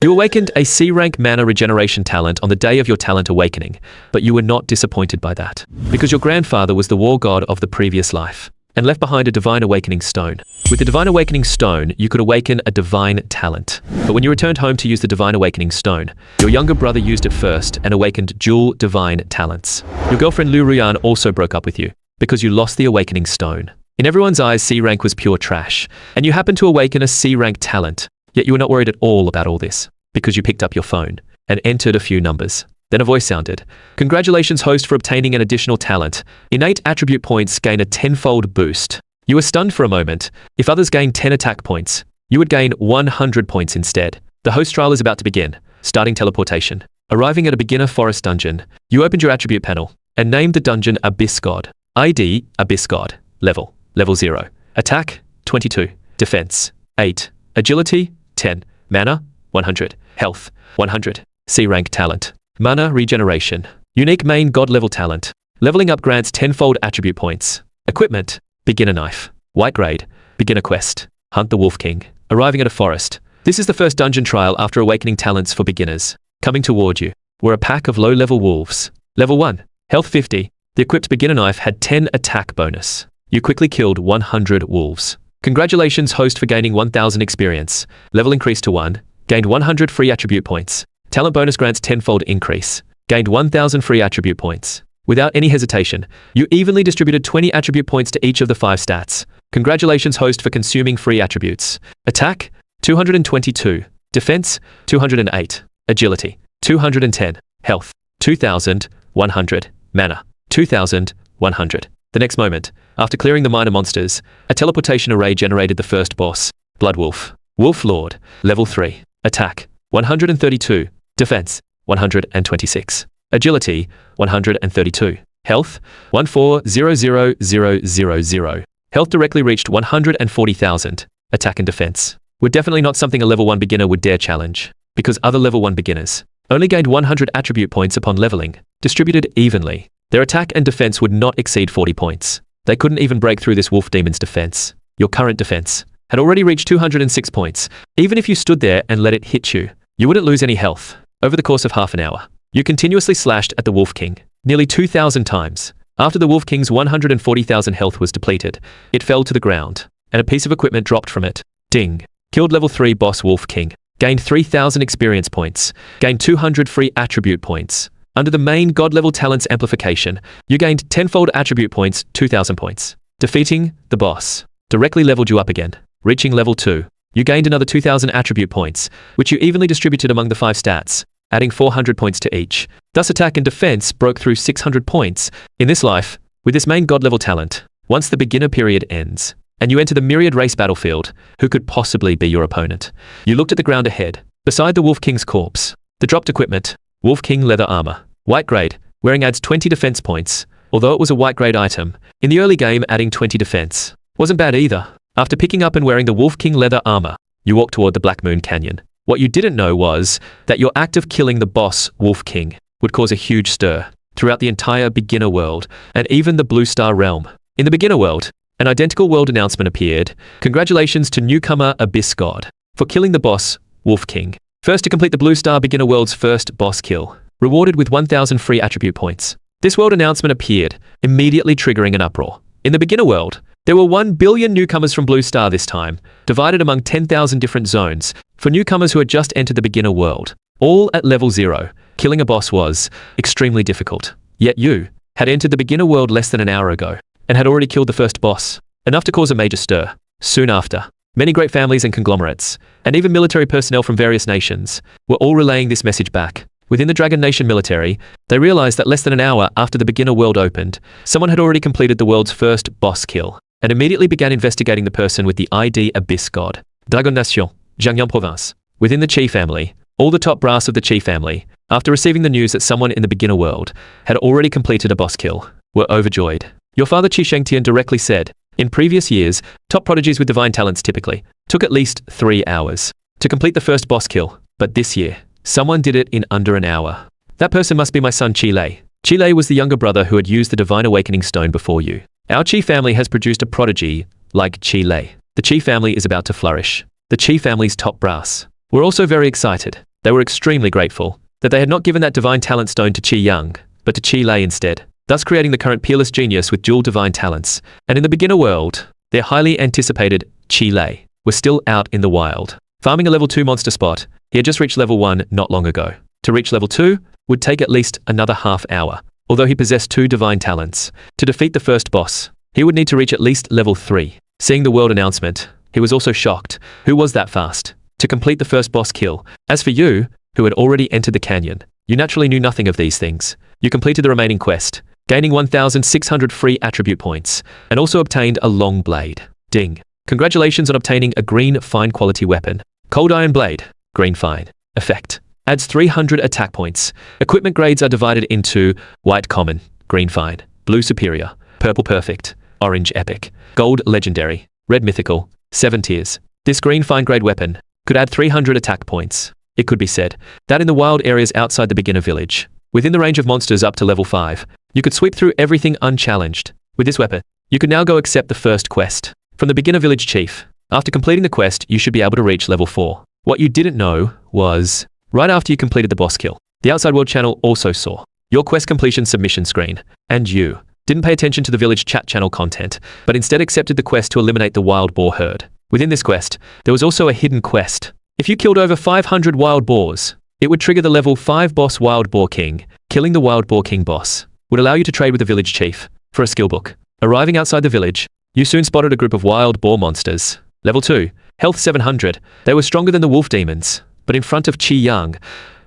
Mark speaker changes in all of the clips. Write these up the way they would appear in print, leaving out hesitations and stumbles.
Speaker 1: You awakened a C-rank mana regeneration talent on the day of your talent awakening, but you were not disappointed by that, because your grandfather was the war god of the previous life, and left behind a divine awakening stone. With the divine awakening stone, you could awaken a divine talent. But when you returned home to use the divine awakening stone, your younger brother used it first and awakened dual divine talents. Your girlfriend Lu Ruyan also broke up with you, because you lost the awakening stone. In everyone's eyes, C-rank was pure trash, and you happened to awaken a C-rank talent. Yet you were not worried at all about all this, because you picked up your phone and entered a few numbers. Then a voice sounded. Congratulations, host, for obtaining an additional talent. Innate attribute points gain a 10-fold boost. You were stunned for a moment. If others gained 10 attack points, you would gain 100 points instead. The host trial is about to begin. Starting teleportation. Arriving at a beginner forest dungeon, you opened your attribute panel and named the dungeon Abyss God. ID, Abyss God. Level 0. Attack, 22. Defense, 8. Agility, 10. Mana, 100. Health, 100. C-rank talent. Mana regeneration. Unique main god level talent. Leveling up grants 10-fold attribute points. Equipment, beginner knife. White grade, beginner quest. Hunt the Wolf King. Arriving at a forest. This is the first dungeon trial after awakening talents for beginners. Coming toward you were a pack of low-level wolves. Level 1. Health 50. The equipped beginner knife had 10 attack bonus. You quickly killed 100 wolves. Congratulations, host, for gaining 1000 experience. Level increased to 1. Gained 100 free attribute points. Talent bonus grants 10-fold increase. Gained 1000 free attribute points. Without any hesitation, you evenly distributed 20 attribute points to each of the 5 stats. Congratulations, host, for consuming free attributes. Attack, 222. Defense, 208. Agility, 210. Health, 2100. Mana, 2100. The next moment, after clearing the minor monsters, a teleportation array generated the first boss, Blood Wolf. Wolf Lord, level 3. Attack, 132. Defense, 126. Agility, 132. Health, 1400000. Health directly reached 140,000. Attack and defense were definitely not something a level 1 beginner would dare challenge, because other level 1 beginners only gained 100 attribute points upon leveling, distributed evenly. Their attack and defense would not exceed 40 points. They couldn't even break through this wolf demon's defense. Your current defense had already reached 206 points. Even if you stood there and let it hit you, you wouldn't lose any health. Over the course of half an hour, you continuously slashed at the Wolf King, nearly 2,000 times. After the Wolf King's 140,000 health was depleted, it fell to the ground, and a piece of equipment dropped from it. Ding. Killed level 3 boss Wolf King. Gained 3,000 experience points. Gained 200 free attribute points. Under the main god level talents amplification, you gained 10-fold attribute points, 2,000 points. Defeating the boss directly leveled you up again. Reaching level 2, you gained another 2,000 attribute points, which you evenly distributed among the 5 stats, adding 400 points to each. Thus attack and defense broke through 600 points. In this life, with this main god level talent, once the beginner period ends, and you enter the myriad race battlefield, who could possibly be your opponent? You looked at the ground ahead, beside the Wolf King's corpse. The dropped equipment, Wolf King leather armor, white grade, wearing adds 20 defense points, although it was a white grade item. In the early game, adding 20 defense wasn't bad either. After picking up and wearing the Wolf King leather armor, you walked toward the Black Moon Canyon. What you didn't know was that your act of killing the boss Wolf King would cause a huge stir throughout the entire beginner world and even the Blue Star realm. In the beginner world, an identical world announcement appeared. Congratulations to newcomer Abyss God for killing the boss Wolf King. First to complete the Blue Star beginner world's first boss kill, rewarded with 1,000 free attribute points. This world announcement appeared, immediately triggering an uproar. In the beginner world, there were 1 billion newcomers from Blue Star this time, divided among 10,000 different zones for newcomers who had just entered the beginner world, all at level 0. Killing a boss was extremely difficult. Yet you had entered the beginner world less than an hour ago and had already killed the first boss, enough to cause a major stir. Soon after, many great families and conglomerates, and even military personnel from various nations, were all relaying this message back. Within the Dragon Nation military, they realized that less than an hour after the beginner world opened, someone had already completed the world's first boss kill, and immediately began investigating the person with the ID Abyss God. Dragon Nation, Jiangyan Province. Within the Qi family, all the top brass of the Qi family, after receiving the news that someone in the beginner world had already completed a boss kill, were overjoyed. Your father Qi Shengtian directly said, in previous years, top prodigies with divine talents typically took at least 3 hours to complete the first boss kill, but this year, someone did it in under an hour. That person must be my son Qi Lei. Qi Lei was the younger brother who had used the divine awakening stone before you. Our Qi family has produced a prodigy like Qi Lei. The Qi family is about to flourish. The Qi family's top brass. We're also very excited. They were extremely grateful that they had not given that divine talent stone to Qi Yang, but to Qi Lei instead, thus creating the current peerless genius with dual divine talents. And in the beginner world, their highly anticipated Qi Lei was still out in the wild, farming a level 2 monster spot. He had just reached level 1 not long ago. To reach level 2 would take at least another half hour, although he possessed 2 divine talents. To defeat the first boss, he would need to reach at least level 3. Seeing the world announcement, he was also shocked. Who was that fast to complete the first boss kill? As for you, who had already entered the canyon, you naturally knew nothing of these things. You completed the remaining quest, gaining 1,600 free attribute points, and also obtained a long blade. Ding. Congratulations on obtaining a green fine quality weapon. Cold Iron Blade, green fine. Effect. Adds 300 attack points. Equipment grades are divided into white common, green fine, blue superior, purple perfect, orange epic, gold legendary, red mythical, 7 tiers. This green fine grade weapon could add 300 attack points. It could be said that in the wild areas outside the beginner village, within the range of monsters up to level 5, you could sweep through everything unchallenged. With this weapon, you could now go accept the first quest from the beginner village chief. After completing the quest, you should be able to reach level 4. What you didn't know was, right after you completed the boss kill, the Outside World channel also saw your quest completion submission screen, and you didn't pay attention to the village chat channel content, but instead accepted the quest to eliminate the wild boar herd. Within this quest, there was also a hidden quest. If you killed over 500 wild boars, it would trigger the level 5 boss Wild Boar King. Killing the Wild Boar King boss would allow you to trade with the village chief for a skill book. Arriving outside the village, you soon spotted a group of wild boar monsters. Level 2, health 700. They were stronger than the wolf demons, but in front of Qi Yang,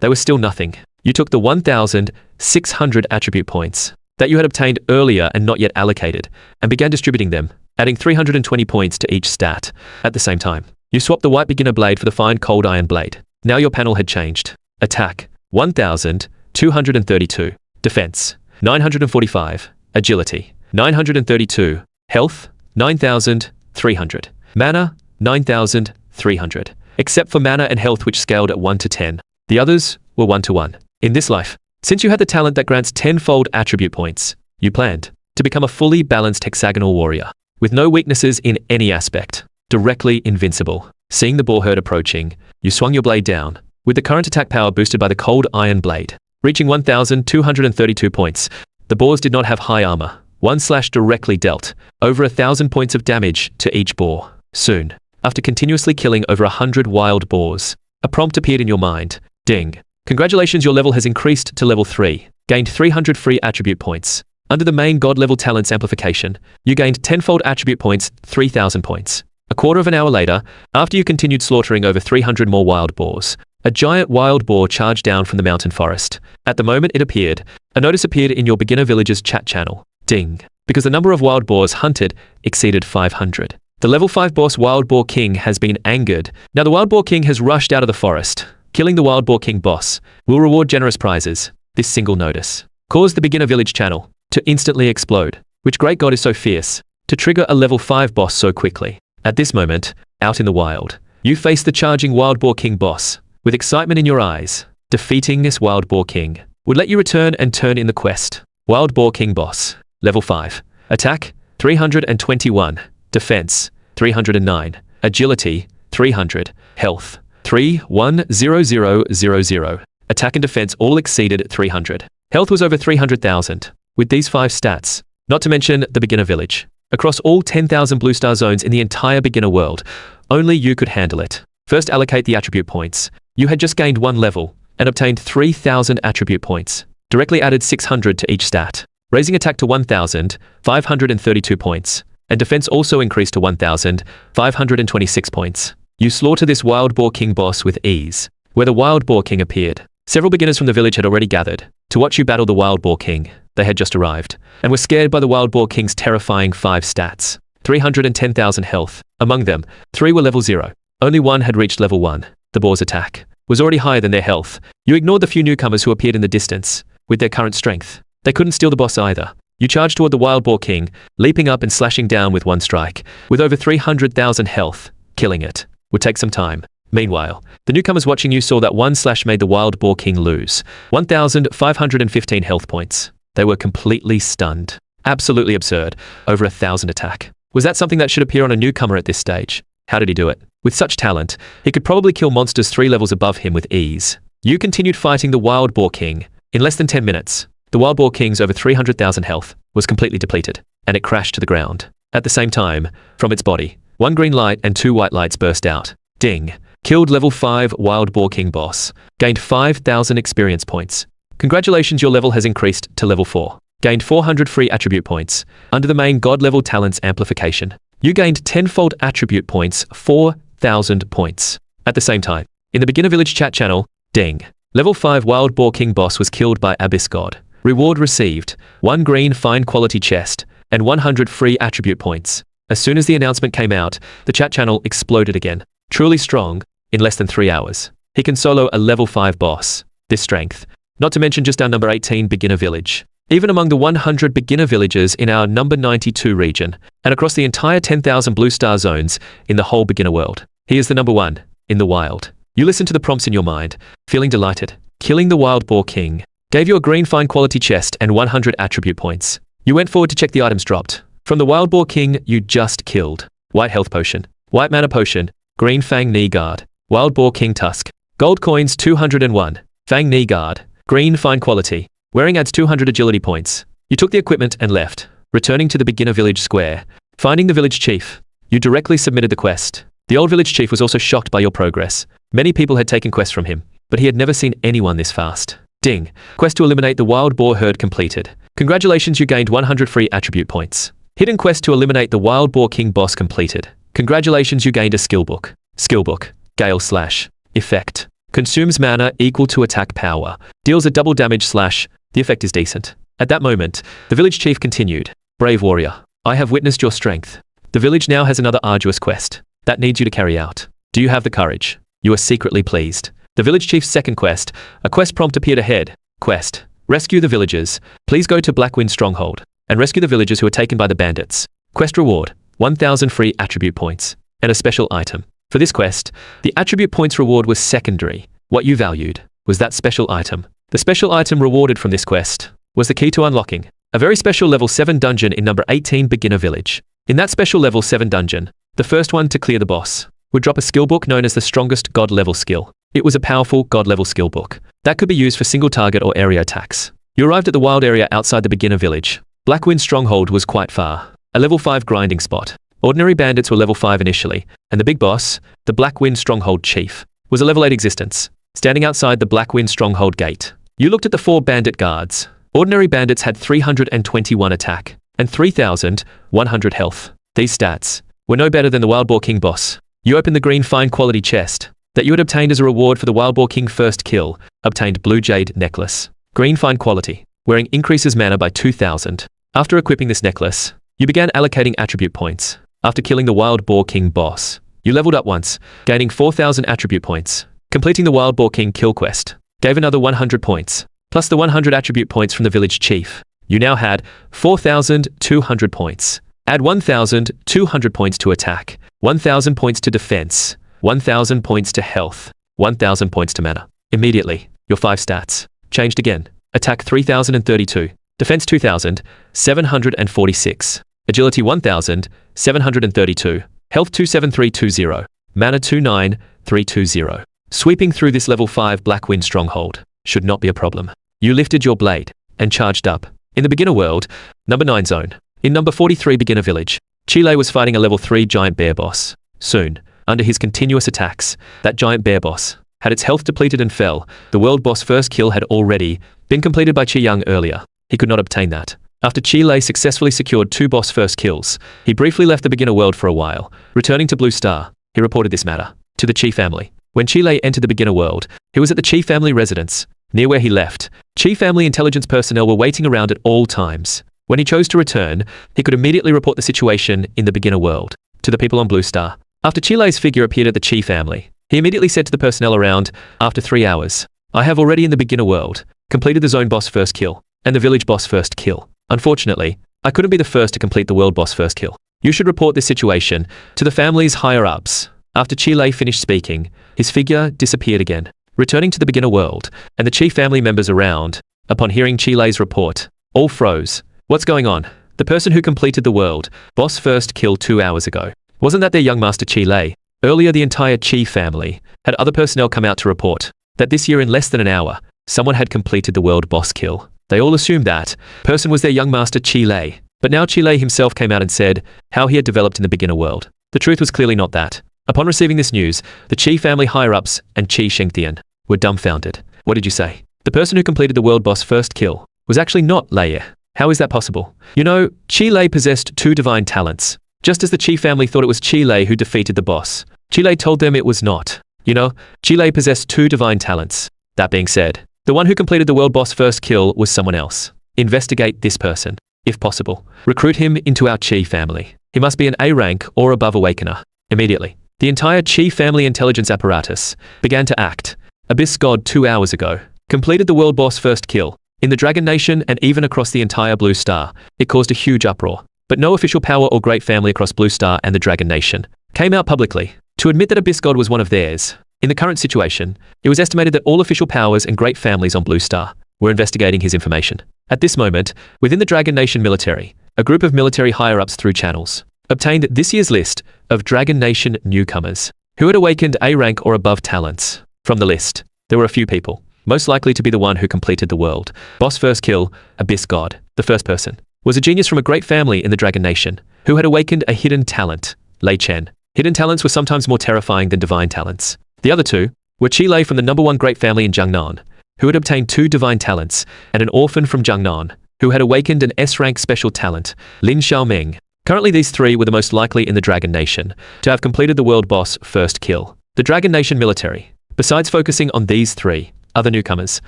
Speaker 1: they were still nothing. You took the 1,600 attribute points that you had obtained earlier and not yet allocated, and began distributing them, adding 320 points to each stat. At the same time, you swapped the white beginner blade for the fine cold iron blade. Now your panel had changed. Attack, 1,232. Defense, 945. Agility, 932. Health, 9,300. Mana, 9,300. Except for mana and health, which scaled at 1 to 10. The others were 1 to 1. In this life, since you had the talent that grants 10-fold attribute points, you planned to become a fully balanced hexagonal warrior, with no weaknesses in any aspect, directly invincible. Seeing the boar herd approaching, you swung your blade down, with the current attack power boosted by the cold iron blade. Reaching 1,232 points, the boars did not have high armor. One slash directly dealt over 1,000 points of damage to each boar. Soon, after continuously killing over 100 wild boars, a prompt appeared in your mind. Ding. Congratulations, your level has increased to level 3. Gained 300 free attribute points. Under the main god level talents amplification, you gained 10-fold attribute points, 3,000 points. A quarter of an hour later, after you continued slaughtering over 300 more wild boars, a giant wild boar charged down from the mountain forest. At the moment it appeared, a notice appeared in your beginner village's chat channel. Ding. Because the number of wild boars hunted exceeded 500. The level 5 boss Wild Boar King has been angered. Now the Wild Boar King has rushed out of the forest. Killing the Wild Boar King boss will reward generous prizes. This single notice caused the beginner village channel to instantly explode. Which great god is so fierce to trigger a level 5 boss so quickly? At this moment, out in the wild, you face the charging Wild Boar King boss with excitement in your eyes. Defeating this Wild Boar King would let you return and turn in the quest. Wild Boar King boss, level 5. Attack, 321. Defense, 309. Agility, 300. Health, 3,10000. Attack and defense all exceeded 300. Health was over 300,000. With these 5 stats, not to mention the beginner village, across all 10,000 blue star zones in the entire beginner world, only you could handle it. First, allocate the attribute points. You had just gained 1 level and obtained 3,000 attribute points. Directly added 600 to each stat, raising attack to 1,532 points, and defense also increased to 1,526 points. You slaughter this Wild Boar King boss with ease. Where the Wild Boar King appeared, several beginners from the village had already gathered to watch you battle the Wild Boar King. They had just arrived, and were scared by the Wild Boar King's terrifying 5 stats. 310,000 health. Among them, 3 were level 0. Only 1 had reached level 1. The boar's attack was already higher than their health. You ignored the few newcomers who appeared in the distance. With their current strength, they couldn't steal the boss either. You charged toward the Wild Boar King, leaping up and slashing down with 1 strike. With over 300,000 health, killing it would take some time. Meanwhile, the newcomers watching you saw that 1 slash made the Wild Boar King lose 1,515 health points. They were completely stunned. Absolutely absurd. Over 1,000 attack. Was that something that should appear on a newcomer at this stage? How did he do it? With such talent, he could probably kill monsters 3 levels above him with ease. You continued fighting the Wild Boar King. In less than 10 minutes, the Wild Boar King's over 300,000 health was completely depleted, and it crashed to the ground. At the same time, from its body, 1 green light and 2 white lights burst out. Ding. Killed level 5 Wild Boar King boss. Gained 5,000 experience points. Congratulations, your level has increased to level 4. Gained 400 free attribute points. Under the main God level talents amplification, you gained 10-fold attribute points, 4,000 points. At the same time, in the beginner village chat channel, ding. Level 5 Wild Boar King boss was killed by Abyss God. Reward received, 1 green fine quality chest, and 100 free attribute points. As soon as the announcement came out, the chat channel exploded again. Truly strong, in less than 3 hours. He can solo a level 5 boss. This strength. Not to mention just our number 18 beginner village. Even among the 100 beginner villages in our number 92 region, and across the entire 10,000 blue star zones in the whole beginner world, he is the number 1 in the wild. You listen to the prompts in your mind, feeling delighted. Killing the Wild Boar King gave you a green fine quality chest and 100 attribute points. You went forward to check the items dropped. From the Wild Boar King you just killed. White health potion, white mana potion, green fang knee guard, Wild Boar King tusk, gold coins 201, fang knee guard, green fine quality. Wearing adds 200 agility points. You took the equipment and left, returning to the beginner village square. Finding the village chief, you directly submitted the quest. The old village chief was also shocked by your progress. Many people had taken quests from him, but he had never seen anyone this fast. Ding. Quest to eliminate the wild boar herd completed. Congratulations, you gained 100 free attribute points. Hidden quest to eliminate the Wild Boar King boss completed. Congratulations, you gained a skill book. Skill book. Gale slash. Effect. Consumes mana equal to attack power. Deals a double damage slash. The effect is decent. At that moment, the village chief continued. Brave warrior, I have witnessed your strength. The village now has another arduous quest that needs you to carry out. Do you have the courage? You are secretly pleased. The village chief's second quest, a quest prompt appeared ahead. Quest. Rescue the villagers. Please go to Blackwind Stronghold and rescue the villagers who are taken by the bandits. Quest reward, 1,000 free attribute points and a special item. For this quest, the attribute points reward was secondary. What you valued was that special item. The special item rewarded from this quest was the key to unlocking a very special level 7 dungeon in number 18 beginner village. In that special level 7 dungeon, the first one to clear the boss would drop a skill book known as the strongest god level skill. It was a powerful god level skill book that could be used for single target or area attacks. You arrived at the wild area outside the beginner village. Blackwind Stronghold was quite far, a level 5 grinding spot. Ordinary bandits were level 5 initially, and the big boss, the Blackwind Stronghold chief, was a level 8 existence, standing outside the Blackwind Stronghold gate. You looked at the 4 bandit guards. Ordinary bandits had 321 attack and 3,100 health. These stats were no better than the Wild Boar King boss. You opened the green fine quality chest that you had obtained as a reward for the Wild Boar King first kill, obtained blue jade necklace. Green fine quality, wearing increases mana by 2,000. After equipping this necklace, you began allocating attribute points. After killing the Wild Boar King boss, you leveled up once, gaining 4,000 attribute points. Completing the Wild Boar King kill quest gave another 100 points, plus the 100 attribute points from the village chief. You now had 4,200 points. Add 1,200 points to attack, 1,000 points to defense, 1,000 points to health, 1,000 points to mana. Immediately, your 5 stats changed again. Attack 3,032, defense 2,746, agility 1,732, health 27320, mana 29320. Sweeping through this level 5 Blackwind Stronghold should not be a problem. You lifted your blade and charged up. In the beginner world, number 9 zone, in number 43 beginner village, Chile was fighting a level 3 giant bear boss. Soon, under his continuous attacks, that giant bear boss had its health depleted and fell. The world boss first kill had already been completed by Chi Young earlier. He could not obtain that. After Chile successfully secured 2 boss first kills, he briefly left the beginner world for a while. Returning to Blue Star, he reported this matter to the Chi family. When Chile entered the beginner world, he was at the Chi family residence. Near where he left, Chi family intelligence personnel were waiting around at all times. When he chose to return, he could immediately report the situation in the beginner world to the people on Blue Star. After Chile's figure appeared at the Chi family, he immediately said to the personnel around, after 3 hours, I have already in the beginner world completed the zone boss first kill and the village boss first kill. Unfortunately, I couldn't be the first to complete the world boss first kill. You should report this situation to the family's higher-ups. After Chile finished speaking, his figure disappeared again. Returning to the beginner world, and the Chi family members around, upon hearing Chile's report, all froze. What's going on? The person who completed the world boss first kill 2 hours ago. Wasn't that their young master Chile? Earlier, the entire Chi family had other personnel come out to report that this year, in less than an hour, someone had completed the world boss kill. They all assumed that person was their young master Chi Lei, but now Chi Lei himself came out and said how he had developed in the beginner world. The truth was clearly not that. Upon receiving this news, the Chi family higher-ups and Chi Shengtian were dumbfounded. What did you say? The person who completed the world boss first kill was actually not Lei. How is that possible? You know, Chi Lei possessed 2 divine talents. Just as the Chi family thought it was Chi Lei who defeated the boss, Chi Lei told them it was not. You know, Chi Lei possessed 2 divine talents. That being said, the one who completed the world boss first kill was someone else. Investigate this person, if possible. Recruit him into our Chi family. He must be an A rank or above awakener. Immediately, the entire Chi family intelligence apparatus began to act. Abyss God 2 hours ago completed the world boss first kill. In the Dragon Nation and even across the entire Blue Star, it caused a huge uproar. But no official power or great family across Blue Star and the Dragon Nation came out publicly to admit that Abyss God was one of theirs. In the current situation, it was estimated that all official powers and great families on Blue Star were investigating his information. At this moment, within the Dragon Nation military, a group of military higher-ups through channels obtained this year's list of Dragon Nation newcomers who had awakened A rank or above talents. From the list, there were a few people, most likely to be the one who completed the world boss first kill. Abyss God, the first person, was a genius from a great family in the Dragon Nation who had awakened a hidden talent, Lei Chen. Hidden talents were sometimes more terrifying than divine talents. The other two were Chi Lei from the #1 great family in Jiangnan, who had obtained 2 divine talents, and an orphan from Jiangnan, who had awakened an S-rank special talent, Lin Xiaoming. Currently, these 3 were the most likely in the Dragon Nation to have completed the world boss first kill. The Dragon Nation military, besides focusing on these 3 other newcomers,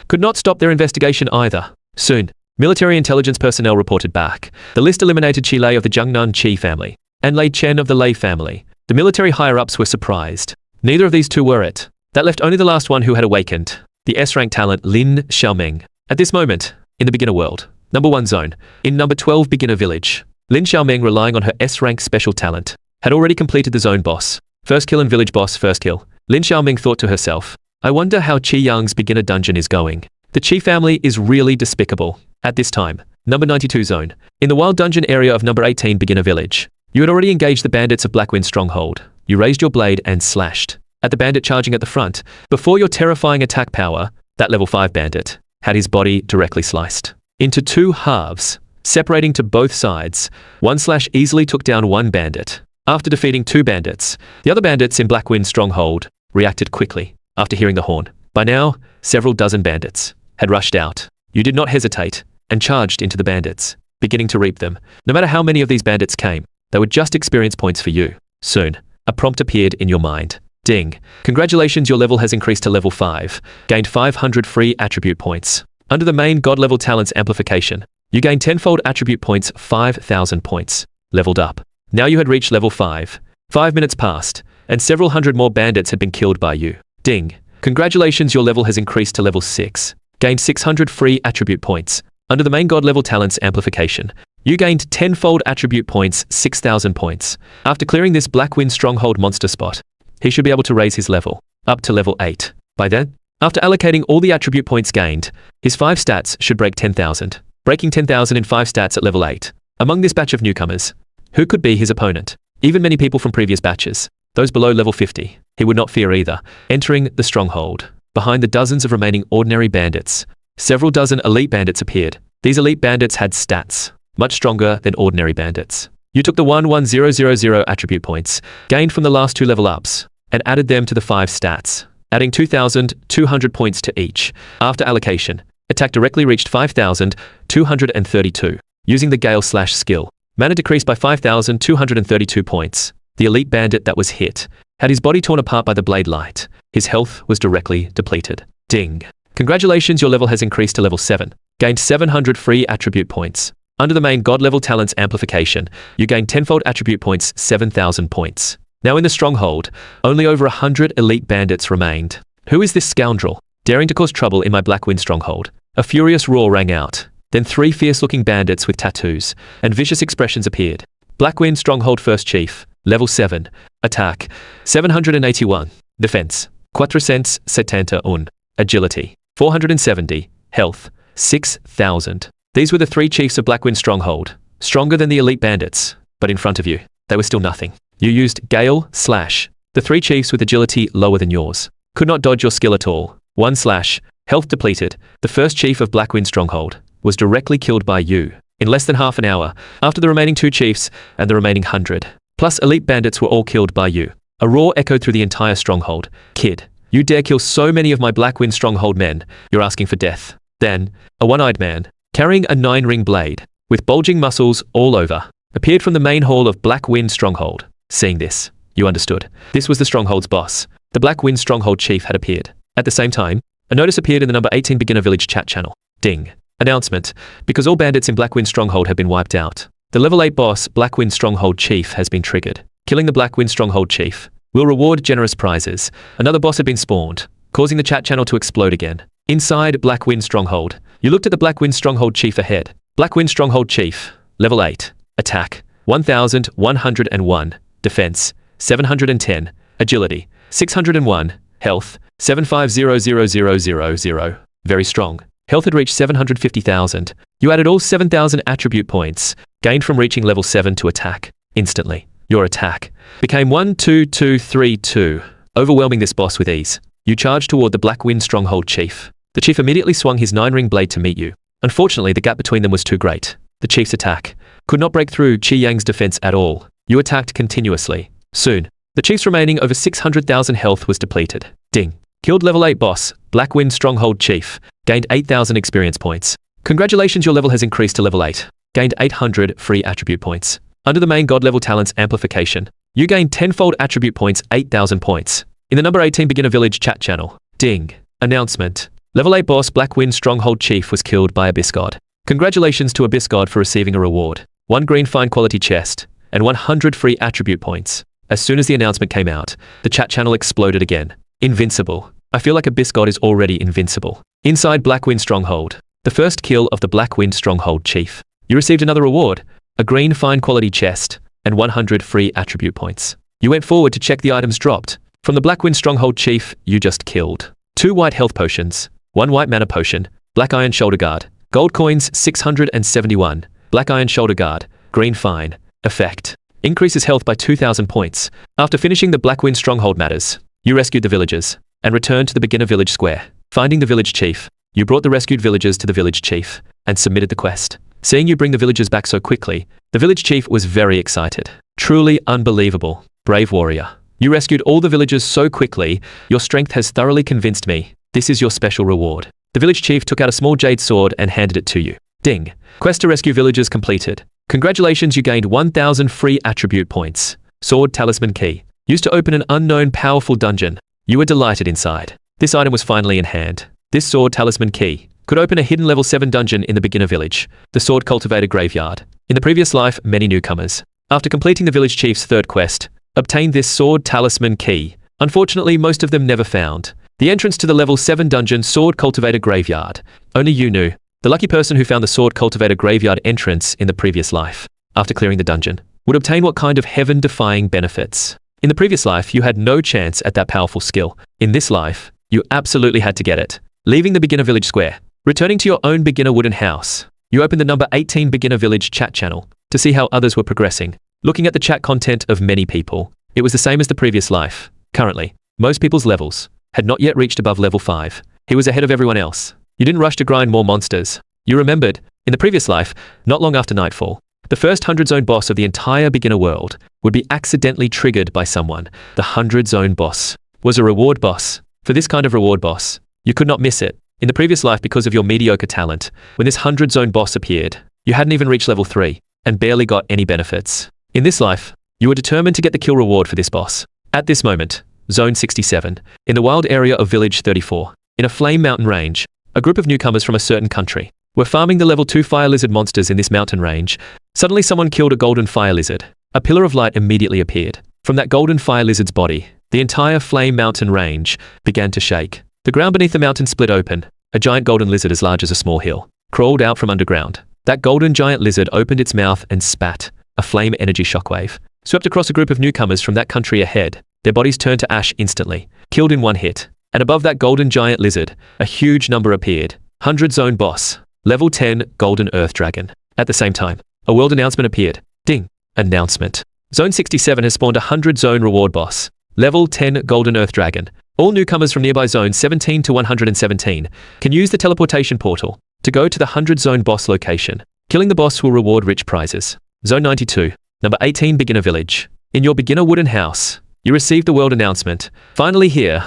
Speaker 1: could not stop their investigation either. Soon, military intelligence personnel reported back. The list eliminated Chi Lei of the Jiangnan Chi family and Lei Chen of the Lei family. The military higher-ups were surprised. Neither of these 2 were it. That left only the last one who had awakened, the S-rank talent Lin Xiaoming. At this moment, in the beginner world, #1 zone, in #12 beginner village, Lin Xiaoming, relying on her S-rank special talent, had already completed the zone boss first kill and village boss first kill. Lin Xiaoming thought to herself, I wonder how Qi Yang's beginner dungeon is going. The Qi family is really despicable. At this time, #92 zone, in the wild dungeon area of #18 beginner village, you had already engaged the bandits of Blackwind Stronghold. You raised your blade and slashed at the bandit charging at the front. Before your terrifying attack power, that level 5 bandit had his body directly sliced into 2 halves, separating to both sides. One slash easily took down 1 bandit. After defeating 2 bandits, the other bandits in Blackwind Stronghold reacted quickly after hearing the horn. By now, several dozen bandits had rushed out. You did not hesitate and charged into the bandits, beginning to reap them. No matter how many of these bandits came, they would just experience points for you. Soon, a prompt appeared in your mind. Ding. Congratulations, your level has increased to level 5. Gained 500 free attribute points. Under the main God level talents amplification, you gained 10-fold attribute points, 5,000 points. Leveled up. Now you had reached level 5. 5 minutes passed, and several hundred more bandits had been killed by you. Ding. Congratulations, your level has increased to level 6. Gained 600 free attribute points. Under the main God level talents amplification, you gained 10-fold attribute points, 6,000 points. After clearing this Blackwind Stronghold monster spot, he should be able to raise his level up to level 8. By then, after allocating all the attribute points gained, his 5 stats should break 10,000, breaking 10,000 in 5 stats at level 8. Among this batch of newcomers, who could be his opponent? Even many people from previous batches, those below level 50, he would not fear either. Entering the stronghold, behind the dozens of remaining ordinary bandits, several dozen elite bandits appeared. These elite bandits had stats much stronger than ordinary bandits. You took the 11000 attribute points gained from the last 2 level ups and added them to the 5 stats, adding 2,200 points to each. After allocation, attack directly reached 5,232. Using the Gale Slash skill, mana decreased by 5,232 points. The elite bandit that was hit had his body torn apart by the blade light. His health was directly depleted. Ding. Congratulations, your level has increased to level 7. Gained 700 free attribute points. Under the main God level talents amplification, you gained 10-fold attribute points, 7,000 points. Now in the stronghold, only over 100 elite bandits remained. Who is this scoundrel, daring to cause trouble in my Blackwind stronghold? A furious roar rang out. Then 3 fierce-looking bandits with tattoos and vicious expressions appeared. Blackwind Stronghold First Chief, Level 7, Attack, 781, Defense, 471, Agility, 470, Health, 6,000. These were the 3 chiefs of Blackwind Stronghold, stronger than the elite bandits, but in front of you, they were still nothing. You used Gale Slash, The 3 chiefs with agility lower than yours could not dodge your skill at all. 1/ health depleted. The first chief of Blackwind Stronghold was directly killed by you in less than half an hour after the remaining 2 chiefs and the remaining 100 plus elite bandits were all killed by you. A roar echoed through the entire stronghold. Kid, you dare kill so many of my Blackwind Stronghold men, you're asking for death. Then, a one-eyed man, carrying a 9-ring blade, with bulging muscles all over, appeared from the main hall of Blackwind Stronghold. Seeing this, you understood. This was the Stronghold's boss. The Blackwind Stronghold chief had appeared. At the same time, a notice appeared in the number 18 Beginner Village chat channel. Ding. Announcement. Because all bandits in Blackwind Stronghold have been wiped out, the level 8 boss, Blackwind Stronghold chief, has been triggered. Killing the Blackwind Stronghold chief will reward generous prizes. Another boss had been spawned, causing the chat channel to explode again. Inside Blackwind Stronghold, you looked at the Blackwind Stronghold chief ahead. Blackwind Stronghold chief, level 8, attack, 1101, defense, 710, agility, 601, health, 7500000. Very strong. Health had reached 750,000. You added all 7,000 attribute points, gained from reaching level 7 to attack. Instantly, your attack became 12232, overwhelming this boss with ease. You charged toward the Blackwind Stronghold chief. The chief immediately swung his 9-ring blade to meet you. Unfortunately, the gap between them was too great. The chief's attack could not break through Qi Yang's defense at all. You attacked continuously. Soon, the chief's remaining over 600,000 health was depleted. Ding. Killed level 8 boss, Blackwind Stronghold chief, gained 8,000 experience points. Congratulations, your level has increased to level 8. Gained 800 free attribute points. Under the main god level talents amplification, you gained 10-fold attribute points, 8,000 points. In the number 18 Beginner Village chat channel. Ding. Announcement. Level 8 boss Blackwind Stronghold chief was killed by Abyss God. Congratulations to Abyss God for receiving a reward. 1 green fine quality chest, and 100 free attribute points. As soon as the announcement came out, the chat channel exploded again. Invincible. I feel like Abyss God is already invincible. Inside Blackwind Stronghold, the first kill of the Blackwind Stronghold chief. You received another reward, a green fine quality chest, and 100 free attribute points. You went forward to check the items dropped. From the Blackwind Stronghold chief, you just killed 2 white health potions, 1 white mana potion, black iron shoulder guard, gold coins 671, black iron shoulder guard, green fine, effect. Increases health by 2,000 points. After finishing the Blackwind Stronghold matters, you rescued the villagers and returned to the Beginner Village Square. Finding the village chief, you brought the rescued villagers to the village chief and submitted the quest. Seeing you bring the villagers back so quickly, the village chief was very excited. Truly unbelievable. Brave warrior. You rescued all the villagers so quickly, your strength has thoroughly convinced me. This is your special reward. The village chief took out a small jade sword and handed it to you. Ding. Quest to rescue villagers completed. Congratulations, you gained 1,000 free attribute points. Sword talisman key. Used to open an unknown powerful dungeon. You were delighted inside. This item was finally in hand. This sword talisman key could open a hidden level 7 dungeon in the Beginner Village, the Sword Cultivator Graveyard. In the previous life, many newcomers, after completing the village chief's 3rd quest, obtained this sword talisman key. Unfortunately, most of them never found the entrance to the level 7 dungeon Sword Cultivator Graveyard. Only you knew. The lucky person who found the Sword Cultivator Graveyard entrance in the previous life, after clearing the dungeon, would obtain what kind of heaven-defying benefits. In the previous life, you had no chance at that powerful skill. In this life, you absolutely had to get it. Leaving the Beginner Village Square, returning to your own beginner wooden house, you opened the number 18 Beginner Village chat channel to see how others were progressing. Looking at the chat content of many people, it was the same as the previous life. Currently, most people's levels had not yet reached above level 5. He was ahead of everyone else. You didn't rush to grind more monsters. You remembered, in the previous life, not long after nightfall, the first 100 zone boss of the entire beginner world would be accidentally triggered by someone. The 100 zone boss was a reward boss. For this kind of reward boss, you could not miss it. In the previous life, because of your mediocre talent, when this 100 zone boss appeared, you hadn't even reached level 3 and barely got any benefits. In this life, you were determined to get the kill reward for this boss. At this moment, Zone 67, in the wild area of Village 34, in a flame mountain range, a group of newcomers from a certain country were farming the level 2 fire lizard monsters in this mountain range. Suddenly someone killed a golden fire lizard. A pillar of light immediately appeared. From that golden fire lizard's body, the entire flame mountain range began to shake. The ground beneath the mountain split open. A giant golden lizard as large as a small hill crawled out from underground. That golden giant lizard opened its mouth and spat. A flame energy shockwave swept across a group of newcomers from that country ahead. Their bodies turned to ash instantly, killed in one hit. And above that golden giant lizard, a huge number appeared. 100 zone boss, level 10 golden earth dragon. At the same time, a world announcement appeared. Ding. Announcement. Zone 67 has spawned a 100 zone reward boss. Level 10 Golden Earth Dragon. All newcomers from nearby zones 17 to 117 can use the teleportation portal to go to the 100 zone boss location. Killing the boss will reward rich prizes. Zone 92. Number 18 Beginner Village. In your beginner wooden house, you receive the world announcement. Finally here,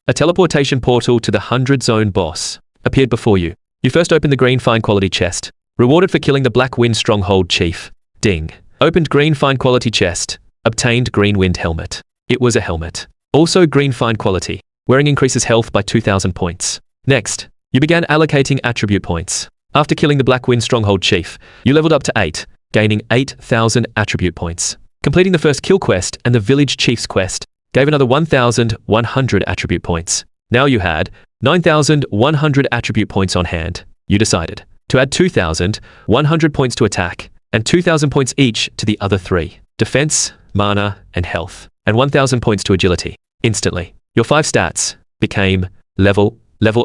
Speaker 1: a teleportation portal to the 100 zone boss appeared before you. You first opened the green fine quality chest. Rewarded for killing the Black Wind Stronghold Chief. Ding. Opened green fine quality chest. Obtained green wind helmet. It was a helmet. Also green fine quality. Wearing increases health by 2,000 points. Next, you began allocating attribute points. After killing the Black Wind Stronghold Chief, you leveled up to 8, gaining 8,000 attribute points. Completing the first kill quest and the Village Chief's quest gave another 1,100 attribute points. Now you had 9,100 attribute points on hand. You decided to add 2,100 points to attack and 2,000 points each to the other three, defense, mana, and health, and 1,000 points to agility. Instantly, your 5 stats became level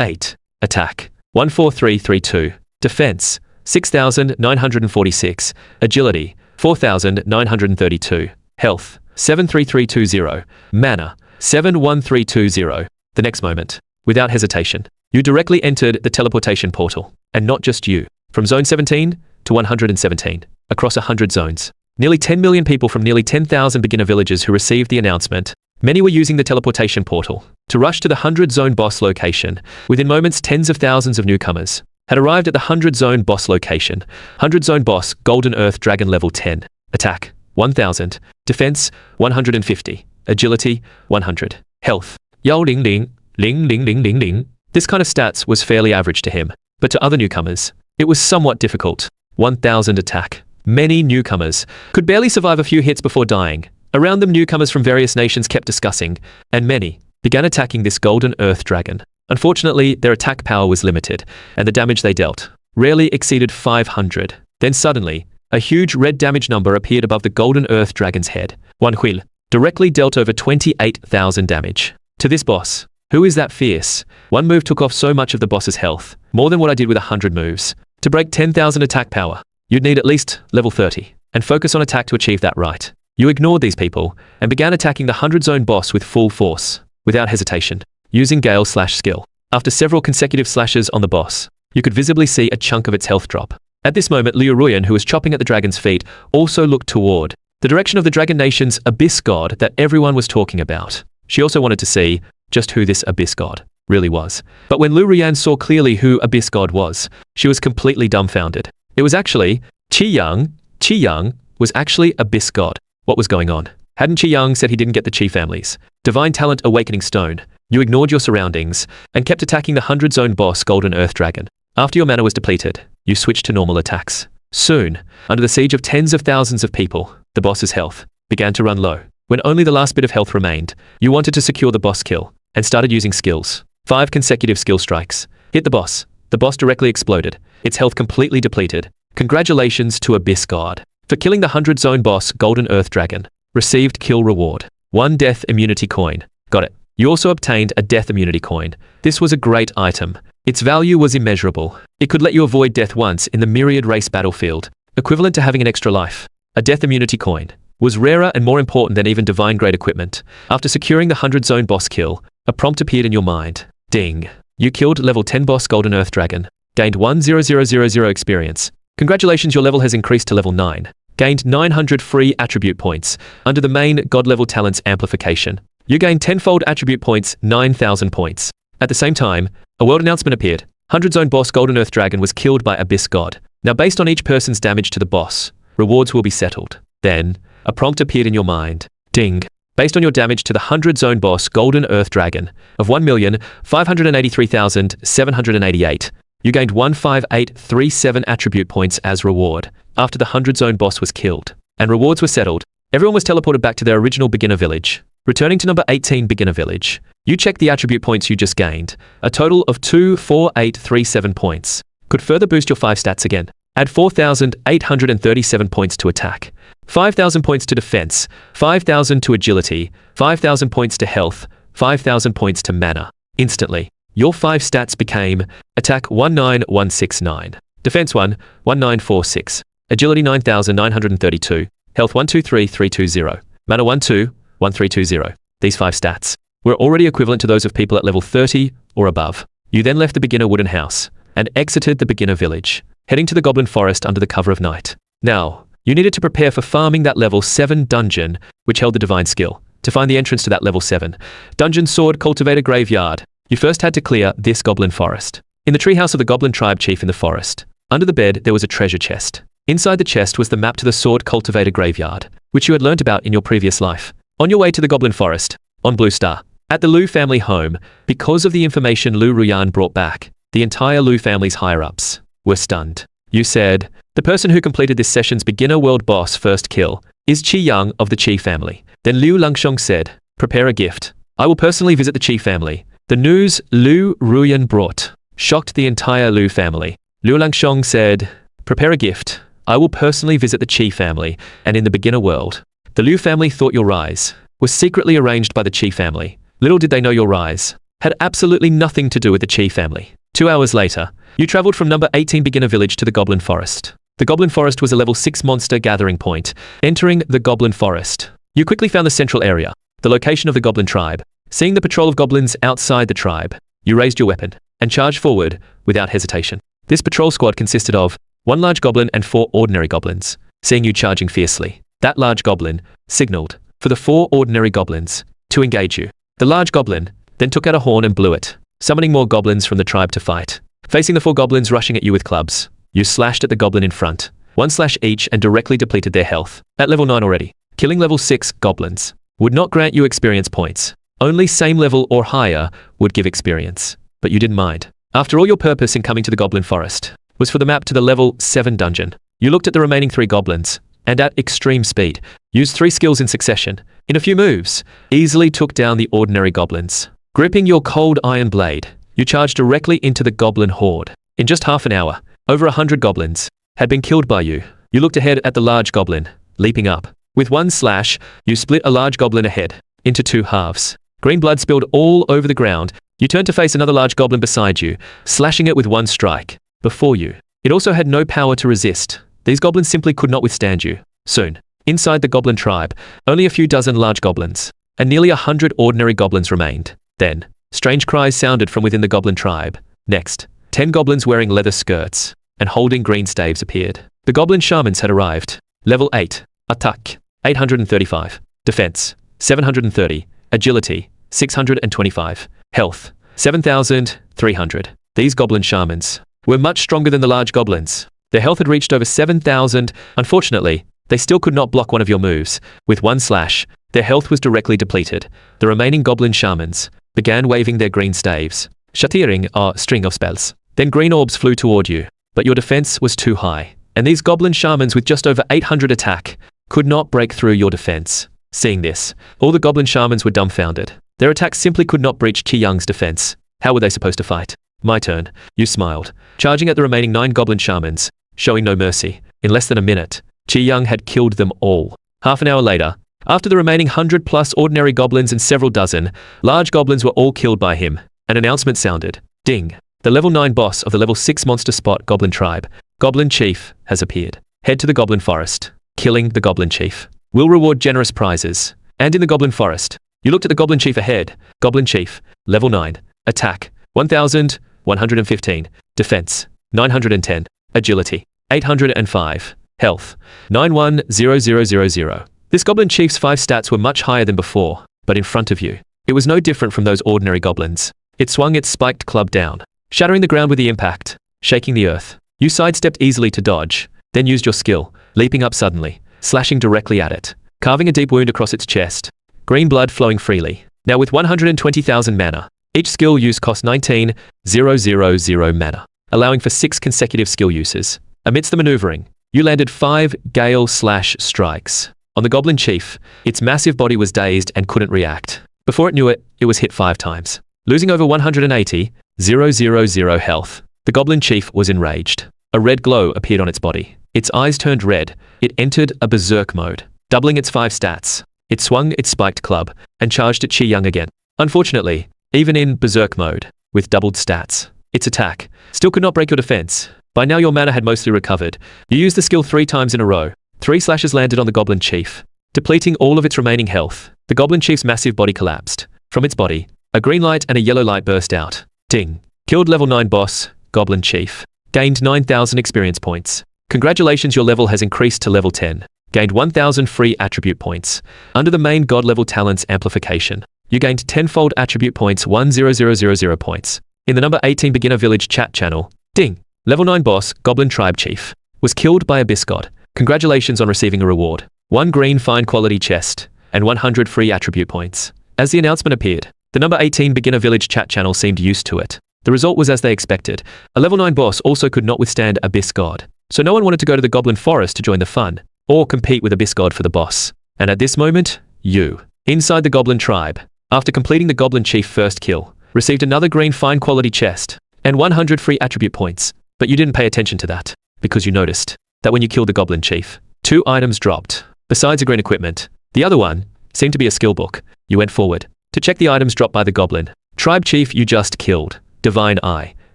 Speaker 1: 8, attack 14332, defense 6,946, agility 4,932, health 73320, mana 71320. The next moment, without hesitation, you directly entered the teleportation portal, and not just you. From zone 17 to 117, across 100 zones, nearly 10 million people from nearly 10,000 beginner villages who received the announcement. Many were using the teleportation portal to rush to the 100 zone boss location. Within moments, tens of thousands of newcomers had arrived at the 100 zone boss location. 100 zone boss, Golden Earth Dragon level 10, attack 1,000, defense 150, agility 100, health Yao Ling Ling, Ling Ling Ling Ling Ling. This kind of stats was fairly average to him, but to other newcomers, it was somewhat difficult. 1,000 attack. Many newcomers could barely survive a few hits before dying. Around them, newcomers from various nations kept discussing, and many began attacking this Golden Earth Dragon. Unfortunately, their attack power was limited, and the damage they dealt rarely exceeded 500. Then suddenly, a huge red damage number appeared above the Golden Earth Dragon's head. One Huil directly dealt over 28,000 damage. To this boss, who is that fierce? One move took off so much of the boss's health, more than what I did with 100 moves. To break 10,000 attack power, you'd need at least level 30, and focus on attack to achieve that right. You ignored these people, and began attacking the 100 zone boss with full force, without hesitation, using Gale/skill. After several consecutive slashes on the boss, you could visibly see a chunk of its health drop. At this moment, Liu Ruyan, who was chopping at the dragon's feet, also looked toward the direction of the Dragon Nation's Abyss God that everyone was talking about. She also wanted to see just who this Abyss God really was. But when Liu Ruyan saw clearly who Abyss God was, she was completely dumbfounded. It was actually Qi Yang. Qi Yang was actually Abyss God. What was going on? Hadn't Qi Yang said he didn't get the Qi family's Divine Talent Awakening Stone? You ignored your surroundings and kept attacking the 100 zone boss Golden Earth Dragon. After your mana was depleted, you switched to normal attacks. Soon, under the siege of tens of thousands of people, the boss's health began to run low. When only the last bit of health remained, you wanted to secure the boss kill and started using skills. 5 consecutive skill strikes hit the boss. The boss directly exploded, its health completely depleted. Congratulations to Abyss God for killing the 100 zone boss Golden Earth Dragon. Received kill reward. 1 death immunity coin. Got it. You also obtained a death immunity coin. This was a great item. Its value was immeasurable. It could let you avoid death once in the myriad race battlefield, equivalent to having an extra life. A death immunity coin was rarer and more important than even divine grade equipment. After securing the 100 zone boss kill, a prompt appeared in your mind. Ding. You killed level 10 boss Golden Earth Dragon. Gained 10000 experience. Congratulations, your level has increased to level 9. Gained 900 free attribute points under the main god level talents amplification. You gained 10-fold attribute points, 9,000 points. At the same time, a world announcement appeared. 100 zone boss Golden Earth Dragon was killed by Abyss God. Now based on each person's damage to the boss, rewards will be settled. Then, a prompt appeared in your mind. Ding. Based on your damage to the 100 zone boss Golden Earth Dragon of 1,583,788, you gained 15837 attribute points as reward after the 100 zone boss was killed, and rewards were settled. Everyone was teleported back to their original beginner village. Returning to number 18 beginner village, you checked the attribute points you just gained. A total of 24837 points. Could further boost your 5 stats again. Add 4,837 points to attack, 5,000 points to defense, 5,000 to agility, 5,000 points to health, 5,000 points to mana. Instantly, your 5 stats became attack 19169, defense 11946, agility 9,932, health 123320, mana 121320. These 5 stats were already equivalent to those of people at level 30 or above. You then left the beginner wooden house and exited the beginner village, heading to the goblin forest under the cover of night. Now, you needed to prepare for farming that level 7 dungeon, which held the divine skill. To find the entrance to that level 7 dungeon sword cultivator graveyard, you first had to clear this goblin forest. In the treehouse of the goblin tribe chief in the forest, under the bed there was a treasure chest. Inside the chest was the map to the sword cultivator graveyard, which you had learnt about in your previous life. On your way to the goblin forest, on Blue Star, at the Liu family home, because of the information Liu Ruyan brought back, the entire Liu family's higher-ups were stunned. You said, the person who completed this session's beginner world boss first kill is Qi Yang of the Qi family. Then Liu Langshong said, prepare a gift. I will personally visit the Qi family. The news Liu Ruyan brought shocked the entire Liu family. Liu Langshong said, prepare a gift. I will personally visit the Qi family, and in the beginner world, the Liu family thought your rise was secretly arranged by the Qi family. Little did they know your rise had absolutely nothing to do with the Qi family. 2 hours later, you traveled from number 18 beginner village to the goblin forest. The goblin forest was a level 6 monster gathering point. Entering the goblin forest, you quickly found the central area, the location of the goblin tribe. Seeing the patrol of goblins outside the tribe, you raised your weapon and charged forward without hesitation. This patrol squad consisted of 1 large goblin and 4 ordinary goblins. Seeing you charging fiercely, that large goblin signaled for the 4 ordinary goblins to engage you. The large goblin then took out a horn and blew it, summoning more goblins from the tribe to fight. Facing the 4 goblins rushing at you with clubs, you slashed at the goblin in front, 1 slash each, and directly depleted their health. At level 9 already, killing level 6 goblins would not grant you experience points. Only same level or higher would give experience. But you didn't mind. After all, your purpose in coming to the goblin forest was for the map to the level 7 dungeon. You looked at the remaining 3 goblins, and at extreme speed, used 3 skills in succession. In a few moves, easily took down the ordinary goblins. Gripping your cold iron blade, you charged directly into the goblin horde. In just half an hour, over 100 goblins had been killed by you. You looked ahead at the large goblin, leaping up. With 1 slash, you split a large goblin ahead into 2 halves. Green blood spilled all over the ground. You turned to face another large goblin beside you, slashing it with 1 strike. Before you, it also had no power to resist. These goblins simply could not withstand you. Soon, inside the goblin tribe, only a few dozen large goblins, and nearly 100 ordinary goblins remained. Then, strange cries sounded from within the goblin tribe. Next, 10 goblins wearing leather skirts and holding green staves appeared. The goblin shamans had arrived. Level 8, attack, 835, defense, 730, agility, 625, health, 7,300. These goblin shamans were much stronger than the large goblins. Their health had reached over 7,000. Unfortunately, they still could not block one of your moves. With 1 slash, their health was directly depleted. The remaining goblin shamans began waving their green staves, shattering a string of spells. Then green orbs flew toward you, but your defense was too high, and these goblin shamans with just over 800 attack could not break through your defense. Seeing this, all the goblin shamans were dumbfounded. Their attacks simply could not breach Qi Yang's defense. How were they supposed to fight? My turn. You smiled, charging at the remaining 9 goblin shamans, showing no mercy. In less than a minute, Qi Yang had killed them all. Half an hour later, after the remaining 100+ ordinary goblins and several dozen large goblins were all killed by him, an announcement sounded. Ding. The level 9 boss of the level 6 monster spot goblin tribe, Goblin Chief, has appeared. Head to the goblin forest. Killing the goblin chief will reward generous prizes. And in the goblin forest, you looked at the goblin chief ahead. Goblin Chief, level 9, attack, 1,115, defense, 910, agility, 805, health, 910000. This goblin chief's 5 stats were much higher than before, but in front of you, it was no different from those ordinary goblins. It swung its spiked club down, shattering the ground with the impact, shaking the earth. You sidestepped easily to dodge, then used your skill, leaping up suddenly, slashing directly at it, carving a deep wound across its chest, green blood flowing freely. Now with 120,000 mana, each skill use cost 19,000 mana, allowing for 6 consecutive skill uses. Amidst the maneuvering, you landed 5 gale slash strikes. On the goblin chief, its massive body was dazed and couldn't react. Before it knew it, it was hit 5 times. Losing over 180,000 health, the goblin chief was enraged. A red glow appeared on its body. Its eyes turned red. It entered a berserk mode, doubling its 5 stats. It swung its spiked club and charged at Qi Yang again. Unfortunately, even in berserk mode, with doubled stats, its attack still could not break your defense. By now your mana had mostly recovered. You used the skill 3 times in a row. 3 slashes landed on the goblin chief, depleting all of its remaining health. The Goblin Chief's massive body collapsed. From its body, a green light and a yellow light burst out. Ding. Killed level 9 boss, Goblin Chief. Gained 9,000 experience points. Congratulations, your level has increased to level 10. Gained 1,000 free attribute points. Under the main God level talents amplification, you gained 10-fold attribute points, 10000 points. In the number 18 beginner village chat channel, ding. Level 9 boss, Goblin Tribe Chief, was killed by Abyss God. Congratulations on receiving a reward. 1 green fine quality chest, and 100 free attribute points. As the announcement appeared, the number 18 beginner village chat channel seemed used to it. The result was as they expected. A level 9 boss also could not withstand Abyss God. So no one wanted to go to the Goblin Forest to join the fun, or compete with Abyss God for the boss. And at this moment, you, inside the Goblin Tribe, after completing the Goblin Chief first kill, received another green fine quality chest, and 100 free attribute points. But you didn't pay attention to that, because you noticed that when you killed the Goblin Chief, 2 items dropped. Besides a green equipment, the other one seemed to be a skill book. You went forward to check the items dropped by the Goblin Tribe Chief you just killed. Divine Eye.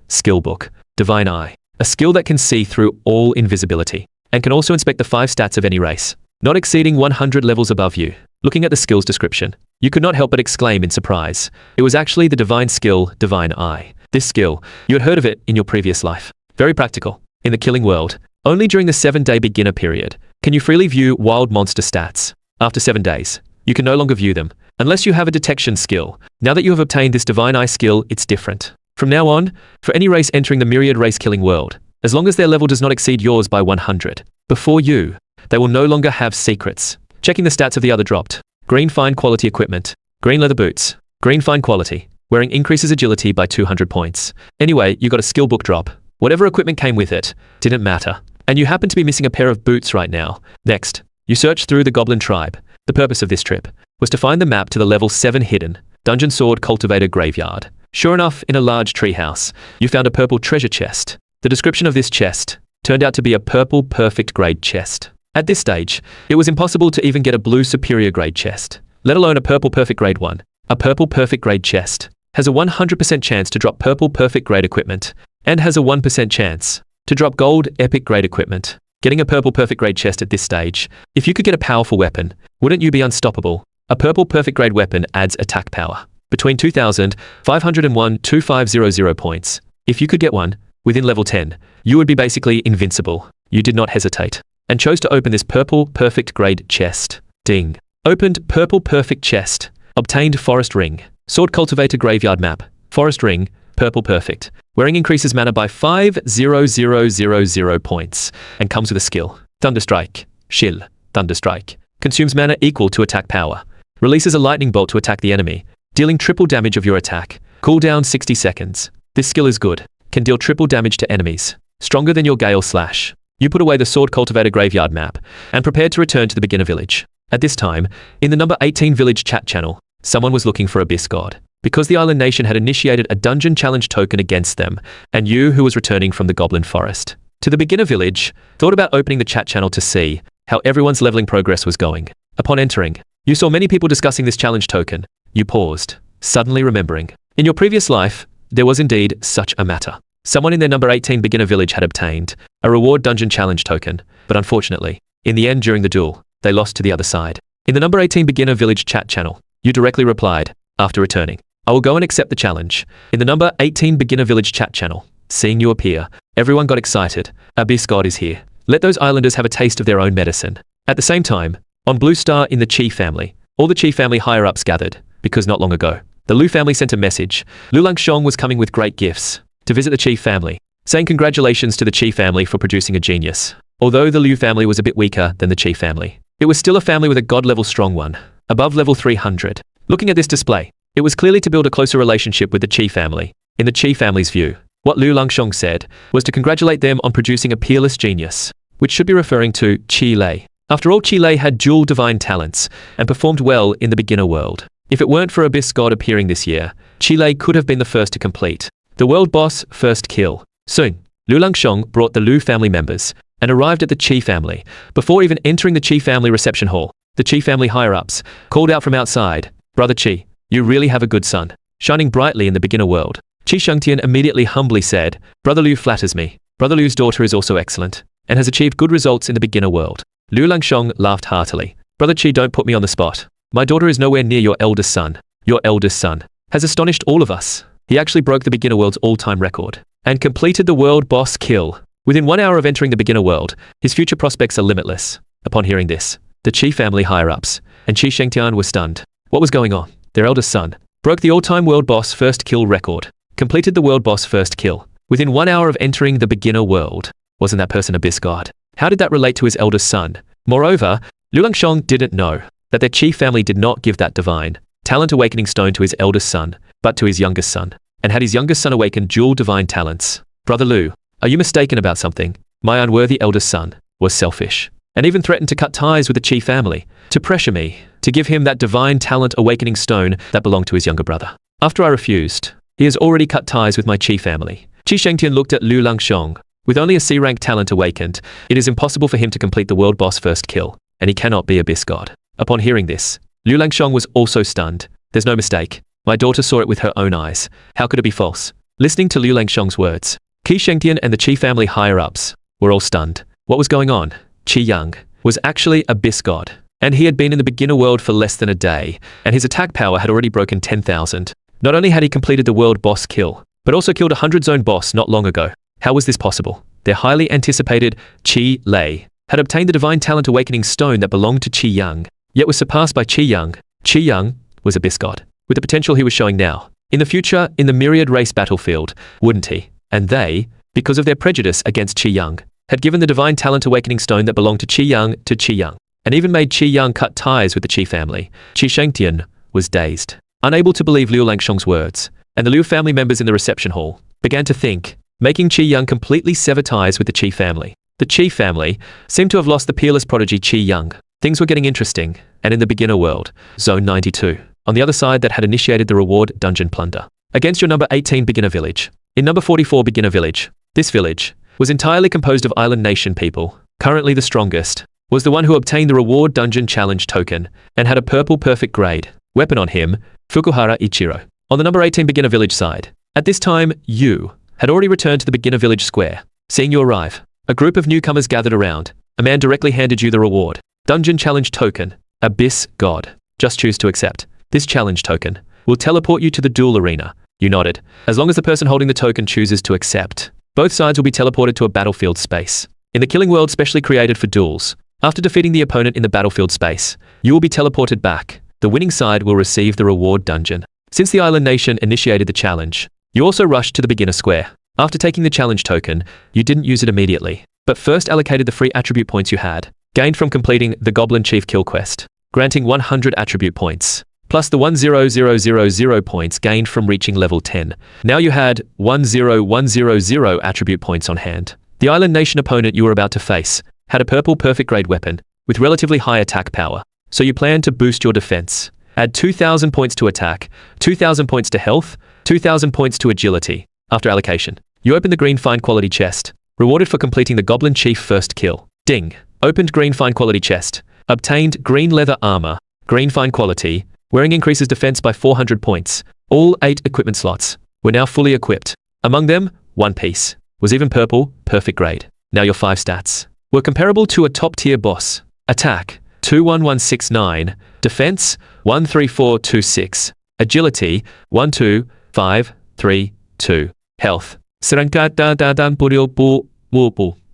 Speaker 1: Skill book. Divine Eye. A skill that can see through all invisibility, and can also inspect the 5 stats of any race, not exceeding 100 levels above you. Looking at the skill's description, you could not help but exclaim in surprise. It was actually the divine skill, Divine Eye. This skill, you had heard of it in your previous life. Very practical. In the killing world, only during the 7-day beginner period can you freely view wild monster stats. After 7 days, you can no longer view them, unless you have a detection skill. Now that you have obtained this Divine Eye skill, it's different. From now on, for any race entering the myriad race killing world, as long as their level does not exceed yours by 100, before you, they will no longer have secrets. Checking the stats of the other dropped. Green fine quality equipment. Green leather boots. Green fine quality. Wearing increases agility by 200 points. Anyway, you got a skill book drop. Whatever equipment came with it, didn't matter. And you happen to be missing a pair of boots right now. Next, you search through the Goblin Tribe. The purpose of this trip was to find the map to the level 7 hidden Dungeon Sword Cultivator Graveyard. Sure enough, in a large treehouse, you found a purple treasure chest. The description of this chest turned out to be a purple perfect grade chest. At this stage, it was impossible to even get a blue superior grade chest, let alone a purple perfect grade one. A purple perfect grade chest has a 100% chance to drop purple perfect grade equipment, and has a 1% chance to drop gold epic grade equipment. Getting a purple perfect grade chest at this stage, if you could get a powerful weapon, wouldn't you be unstoppable? A purple perfect grade weapon adds attack power between 2,501 to 500 points. If you could get one within level 10, you would be basically invincible. You did not hesitate and chose to open this purple perfect grade chest. Ding. Opened purple perfect chest. Obtained forest ring. Sword cultivator graveyard map. Forest ring. Purple perfect. Wearing increases mana by 50000 points and comes with a skill. Thunderstrike. Shill. Thunderstrike. Consumes mana equal to attack power. Releases a lightning bolt to attack the enemy, dealing triple damage of your attack. Cooldown 60 seconds. This skill is good. Can deal triple damage to enemies. Stronger than your Gale Slash. You put away the Sword Cultivator Graveyard map and prepared to return to the beginner village. At this time, in the number 18 village chat channel, someone was looking for Abyss God, because the island nation had initiated a dungeon challenge token against them, and you, who was returning from the Goblin Forest to the beginner village, thought about opening the chat channel to see how everyone's leveling progress was going. Upon entering, you saw many people discussing this challenge token. You paused, suddenly remembering. In your previous life, there was indeed such a matter. Someone in their number 18 beginner village had obtained a reward dungeon challenge token, but unfortunately, in the end during the duel, they lost to the other side. In the number 18 beginner village chat channel, you directly replied, after returning, I will go and accept the challenge. In the number 18 beginner village chat channel, seeing you appear, everyone got excited. Abyss God is here. Let those islanders have a taste of their own medicine. At the same time, on Blue Star in the Chi family, all the Chi family higher-ups gathered, because not long ago, the Lu family sent a message. Lu Langshong was coming with great gifts to visit the Chi family, saying congratulations to the Chi family for producing a genius. Although the Liu family was a bit weaker than the Chi family, it was still a family with a god-level strong one, above level 300. Looking at this display, it was clearly to build a closer relationship with the Chi family. In the Chi family's view, what Lu Langshong said was to congratulate them on producing a peerless genius, which should be referring to Chi Lei. After all, Chi Lei had dual divine talents and performed well in the beginner world. If it weren't for Abyss God appearing this year, Chi Lei could have been the first to complete the world boss first kill. Soon, Lu Langshong brought the Lu family members and arrived at the Chi family. Before even entering the Chi family reception hall, the Chi family higher-ups called out from outside, Brother Chi, you really have a good son, shining brightly in the beginner world. Chi Shengtian immediately humbly said, Brother Liu flatters me. Brother Liu's daughter is also excellent and has achieved good results in the beginner world. Lu Langshong laughed heartily. Brother Chi, don't put me on the spot. My daughter is nowhere near your eldest son. Your eldest son has astonished all of us. He actually broke the beginner world's all-time record and completed the world boss kill. Within 1 hour of entering the beginner world, his future prospects are limitless. Upon hearing this, the Chi family higher-ups and Chi Shengtian were stunned. What was going on? Their eldest son broke the all-time world boss first kill record, completed the world boss first kill within 1 hour of entering the beginner world. Wasn't that person Abyss God? How did that relate to his eldest son? Moreover, Liu Langshong didn't know that their Chi family did not give that divine talent awakening stone to his eldest son, but to his youngest son, and had his youngest son awaken dual divine talents. Brother Liu, are you mistaken about something? My unworthy eldest son was selfish, and even threatened to cut ties with the Chi family, to pressure me, to give him that divine talent awakening stone that belonged to his younger brother. After I refused, he has already cut ties with my Chi family. Chi Shengtian looked at Liu Langshong. With only a C-rank talent awakened, it is impossible for him to complete the world boss first kill, and he cannot be Abyss God. Upon hearing this, Liu Langshong was also stunned. There's no mistake. My daughter saw it with her own eyes. How could it be false? Listening to Liu Langshong's words, Qi Shengtian and the Qi family higher-ups were all stunned. What was going on? Qi Yang was actually Abyss God, and he had been in the beginner world for less than a day, and his attack power had already broken 10,000. Not only had he completed the world boss kill, but also killed a 100-zone boss not long ago. How was this possible? Their highly anticipated Qi Lei had obtained the divine talent awakening stone that belonged to Qi Yang, yet was surpassed by Qi Yang. Qi Yang was Abyss God, with the potential he was showing now. In the future, in the myriad race battlefield, wouldn't he? And they, because of their prejudice against Qi Yang, had given the divine talent awakening stone that belonged to Qi Yang to Qi Yang, and even made Qi Yang cut ties with the Qi family. Qi Shengtian was dazed, unable to believe Liu Langshong's words, and the Liu family members in the reception hall began to think, making Qi Yang completely sever ties with the Qi family. The Qi family seemed to have lost the peerless prodigy Qi Yang. Things were getting interesting, and in the beginner world, Zone 92, on the other side that had initiated the reward dungeon plunder, against your number 18 beginner village. In number 44 beginner village, this village was entirely composed of island nation people. Currently the strongest was the one who obtained the reward dungeon challenge token and had a purple perfect grade weapon on him, Fukuhara Ichiro. On the number 18 beginner village side, at this time, you had already returned to the beginner village square. Seeing you arrive, a group of newcomers gathered around. A man directly handed you the reward dungeon challenge token, Abyss God. Just choose to accept. This challenge token will teleport you to the duel arena. You nodded. As long as the person holding the token chooses to accept, both sides will be teleported to a battlefield space in the killing world specially created for duels. After defeating the opponent in the battlefield space, you will be teleported back. The winning side will receive the reward dungeon. Since the island nation initiated the challenge, you also rushed to the beginner square. After taking the challenge token, you didn't use it immediately, but first allocated the free attribute points you had gained from completing the Goblin Chief Kill quest, granting 100 attribute points, plus the 10000 points gained from reaching level 10. Now you had 10100 attribute points on hand. The island nation opponent you were about to face had a purple perfect grade weapon with relatively high attack power, so you planned to boost your defense. Add 2,000 points to attack, 2,000 points to health, 2,000 points to agility. After allocation, you opened the green fine quality chest, rewarded for completing the Goblin Chief first kill. Ding. Opened green fine quality chest. Obtained green leather armor, green fine quality. Wearing increases defense by 400 points. All 8 equipment slots were now fully equipped. Among them, one piece was even purple, perfect grade. Now your 5 stats were comparable to a top-tier boss. Attack, 21169. Defense, 13426. Agility, 12532. Health,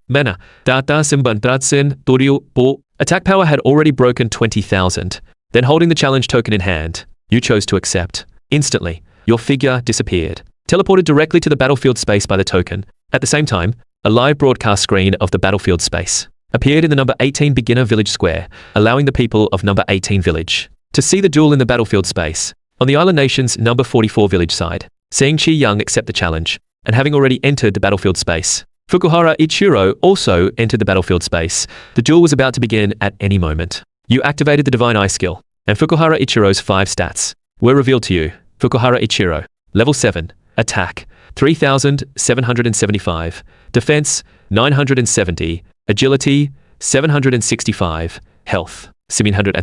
Speaker 1: Mana, attack power had already broken 20,000. Then holding the challenge token in hand, you chose to accept. Instantly, your figure disappeared, teleported directly to the battlefield space by the token. At the same time, a live broadcast screen of the battlefield space appeared in the number 18 beginner village square, allowing the people of number 18 village to see the duel in the battlefield space. On the island nation's number 44 village side, seeing Qi Yang accept the challenge, and having already entered the battlefield space, Fukuhara Ichiro also entered the battlefield space. The duel was about to begin at any moment. You activated the Divine Eye skill, and Fukuhara Ichiro's 5 stats were revealed to you. Fukuhara Ichiro, level 7, attack, 3,775, defense, 970, agility, 765, health, 700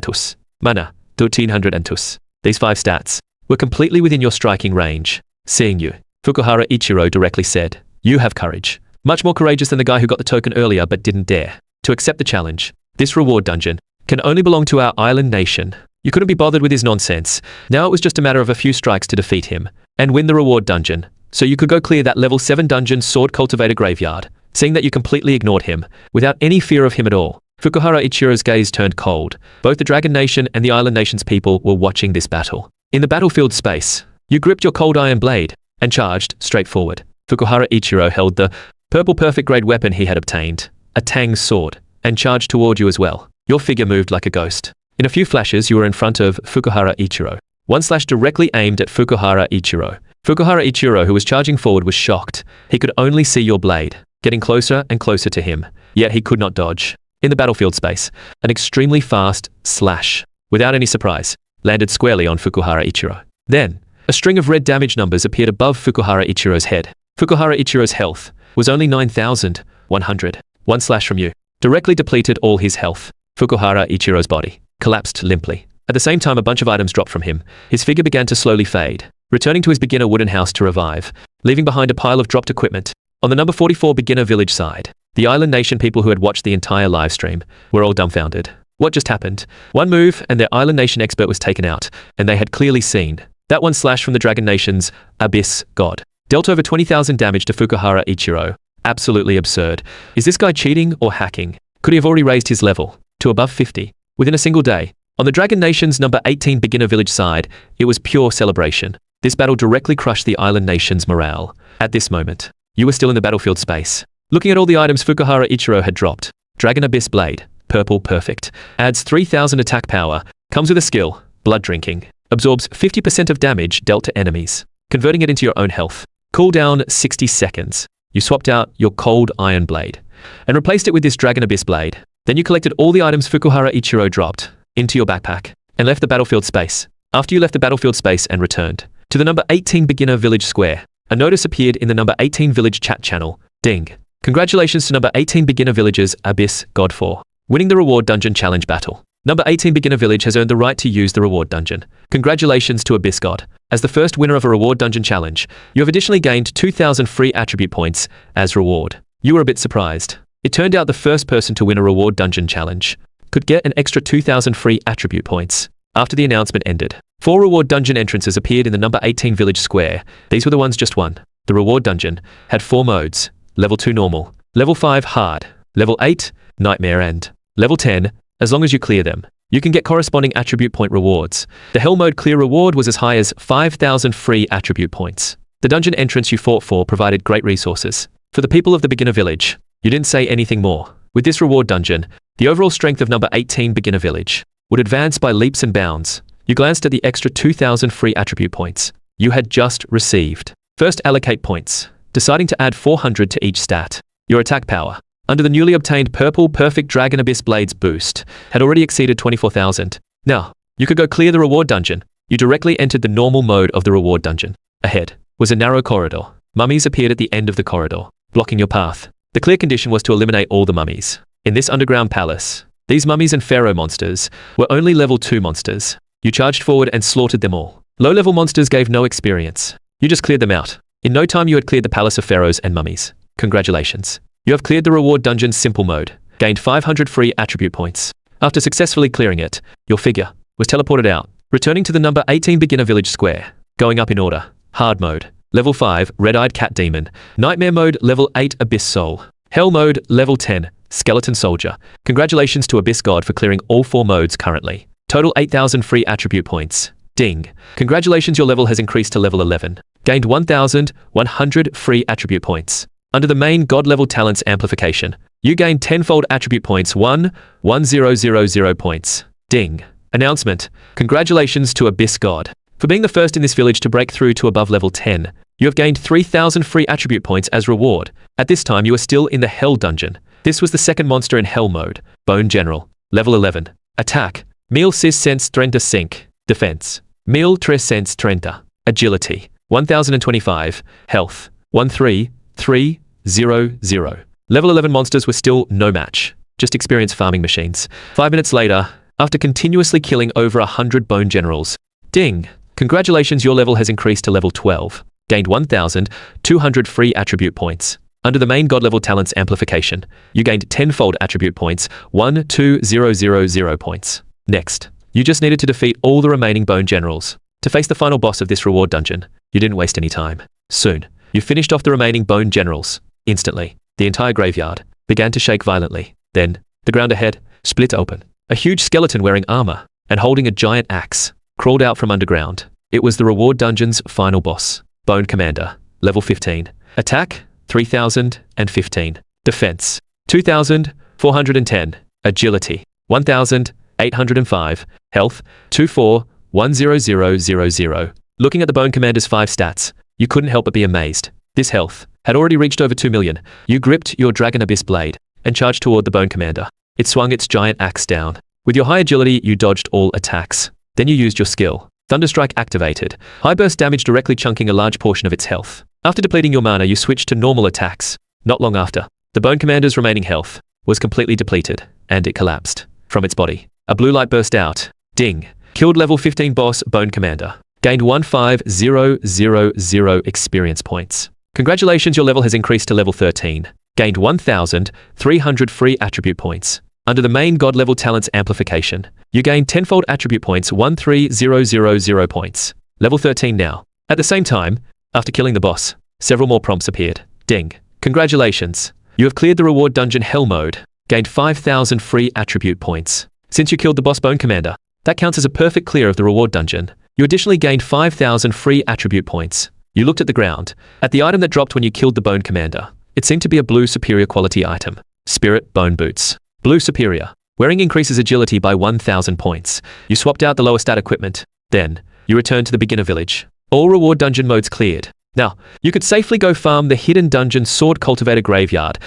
Speaker 1: mana, 1300. These 5 stats were completely within your striking range. Seeing you, Fukuhara Ichiro directly said, "You have courage. Much more courageous than the guy who got the token earlier but didn't dare to accept the challenge. This reward dungeon can only belong to our island nation. You couldn't be bothered with his nonsense. Now it was just a matter of a few strikes to defeat him and win the reward dungeon. So you could go clear that level 7 dungeon Sword Cultivator Graveyard, seeing that you completely ignored him, without any fear of him at all. Fukuhara Ichiro's gaze turned cold. Both the Dragon Nation and the Island Nation's people were watching this battle. In the battlefield space, you gripped your cold iron blade and charged straight forward. Fukuhara Ichiro held the purple perfect grade weapon he had obtained, a Tang sword, and charged toward you as well. Your figure moved like a ghost. In a few flashes, you were in front of Fukuhara Ichiro. One slash directly aimed at Fukuhara Ichiro. Fukuhara Ichiro, who was charging forward, was shocked. He could only see your blade, getting closer and closer to him, yet he could not dodge. In the battlefield space, an extremely fast slash, without any surprise, landed squarely on Fukuhara Ichiro. Then, a string of red damage numbers appeared above Fukuhara Ichiro's head. Fukuhara Ichiro's health was only 9,100. One slash from you directly depleted all his health. Fukuhara Ichiro's body collapsed limply. At the same time, a bunch of items dropped from him. His figure began to slowly fade, returning to his beginner wooden house to revive, leaving behind a pile of dropped equipment. On the number 44 beginner village side, the Island Nation people who had watched the entire live stream were all dumbfounded. What just happened? One move and their Island Nation expert was taken out, and they had clearly seen that one slash from the Dragon Nation's Abyss God dealt over 20,000 damage to Fukuhara Ichiro. Absolutely absurd. Is this guy cheating or hacking? Could he have already raised his level to above 50 within a single day? On the Dragon Nation's number 18 beginner village side, it was pure celebration. This battle directly crushed the Island Nation's morale. At this moment, you were still in the battlefield space, looking at all the items Fukuhara Ichiro had dropped. Dragon Abyss Blade, purple perfect, adds 3,000 attack power, comes with a skill, blood drinking, absorbs 50% of damage dealt to enemies, converting it into your own health. Cooldown 60 seconds. You swapped out your cold iron blade and replaced it with this Dragon Abyss Blade. Then you collected all the items Fukuhara Ichiro dropped into your backpack and left the battlefield space. After you left the battlefield space and returned to the number 18 beginner village square, a notice appeared in the number 18 village chat channel. Ding. Congratulations to number 18 beginner villagers Abyss God for winning the reward dungeon challenge battle. Number 18 beginner village has earned the right to use the reward dungeon. Congratulations to Abyss God. As the first winner of a reward dungeon challenge, you have additionally gained 2,000 free attribute points as reward. You were a bit surprised. It turned out the first person to win a reward dungeon challenge could get an extra 2,000 free attribute points. After the announcement ended, 4 reward dungeon entrances appeared in the number 18 village square. These were the ones just won. The reward dungeon had 4 modes: level 2 normal, level 5 hard, level 8 nightmare, and level 10. As long as you clear them, you can get corresponding attribute point rewards. The Hell mode clear reward was as high as 5,000 free attribute points. The dungeon entrance you fought for provided great resources for the people of the beginner village. You didn't say anything more. With this reward dungeon, the overall strength of number 18 beginner village would advance by leaps and bounds. You glanced at the extra 2,000 free attribute points you had just received. First, allocate points, deciding to add 400 to each stat. Your attack power, under the newly obtained purple perfect Dragon Abyss Blades boost, had already exceeded 24,000. Now, you could go clear the reward dungeon. You directly entered the normal mode of the reward dungeon. Ahead was a narrow corridor. Mummies appeared at the end of the corridor, blocking your path. The clear condition was to eliminate all the mummies. In this underground palace, these mummies and pharaoh monsters were only level 2 monsters. You charged forward and slaughtered them all. Low-level monsters gave no experience. You just cleared them out. In no time you had cleared the palace of pharaohs and mummies. Congratulations. You have cleared the reward dungeon's simple mode, gained 500 free attribute points. After successfully clearing it, your figure was teleported out, returning to the number 18 beginner village square. Going up in order: hard mode, level 5 red-eyed cat demon, nightmare mode level 8 abyss soul, hell mode level 10 skeleton soldier. Congratulations to Abyss God for clearing all 4 modes currently. Total 8,000 free attribute points. Ding. Congratulations, your level has increased to level 11. Gained 1,100 free attribute points. Under the main God level talents amplification, you gain 10-fold attribute points 1,1000 points. Ding. Announcement. Congratulations to Abyss God for being the first in this village to break through to above level 10. You have gained 3,000 free attribute points as reward. At this time, you are still in the Hell dungeon. This was the second monster in Hell mode. Bone General. Level 11. Attack: 1635. Defense: 1330. Agility: 1025. Health: 13300. Level 11 monsters were still no match. Just experience farming machines. 5 minutes later, after continuously killing over 100 bone generals. Ding. Congratulations, your level has increased to level 12. Gained 1,200 free attribute points. Under the main god level talents amplification, you gained 10-fold attribute points, 1,2,0,0,0 points. Next, you just needed to defeat all the remaining bone generals. To face the final boss of this reward dungeon, you didn't waste any time. Soon, you finished off the remaining bone generals. Instantly, the entire graveyard began to shake violently. Then, the ground ahead split open. A huge skeleton wearing armor and holding a giant axe crawled out from underground. It was the reward dungeon's final boss, Bone Commander, level 15. Attack, 3,015. Defense, 2,410. Agility, 1,805. Health, 24,100,000. Looking at the Bone Commander's 5 stats, you couldn't help but be amazed. This health had already reached over 2 million. You gripped your Dragon Abyss blade and charged toward the Bone Commander. It swung its giant axe down. With your high agility, you dodged all attacks. Then you used your skill. Thunderstrike activated. High burst damage directly chunking a large portion of its health. After depleting your mana, you switched to normal attacks. Not long after, the Bone Commander's remaining health was completely depleted, and it collapsed. From its body, a blue light burst out. Ding. Killed level 15 boss Bone Commander. Gained 15,000 experience points. Congratulations, your level has increased to level 13. Gained 1,300 free attribute points. Under the main god level talents amplification, you gained 10-fold attribute points, 13,000 points. Level 13 now. At the same time, after killing the boss, several more prompts appeared. Ding. Congratulations. You have cleared the reward dungeon hell mode. Gained 5,000 free attribute points. Since you killed the boss Bone Commander, that counts as a perfect clear of the reward dungeon. You additionally gained 5,000 free attribute points. You looked at the ground, at the item that dropped when you killed the Bone Commander. It seemed to be a blue superior quality item. Spirit Bone Boots. Blue superior. Wearing increases agility by 1,000 points. You swapped out the lower stat equipment. Then, you returned to the beginner village. All reward dungeon modes cleared. Now, you could safely go farm the hidden dungeon Sword Cultivator Graveyard.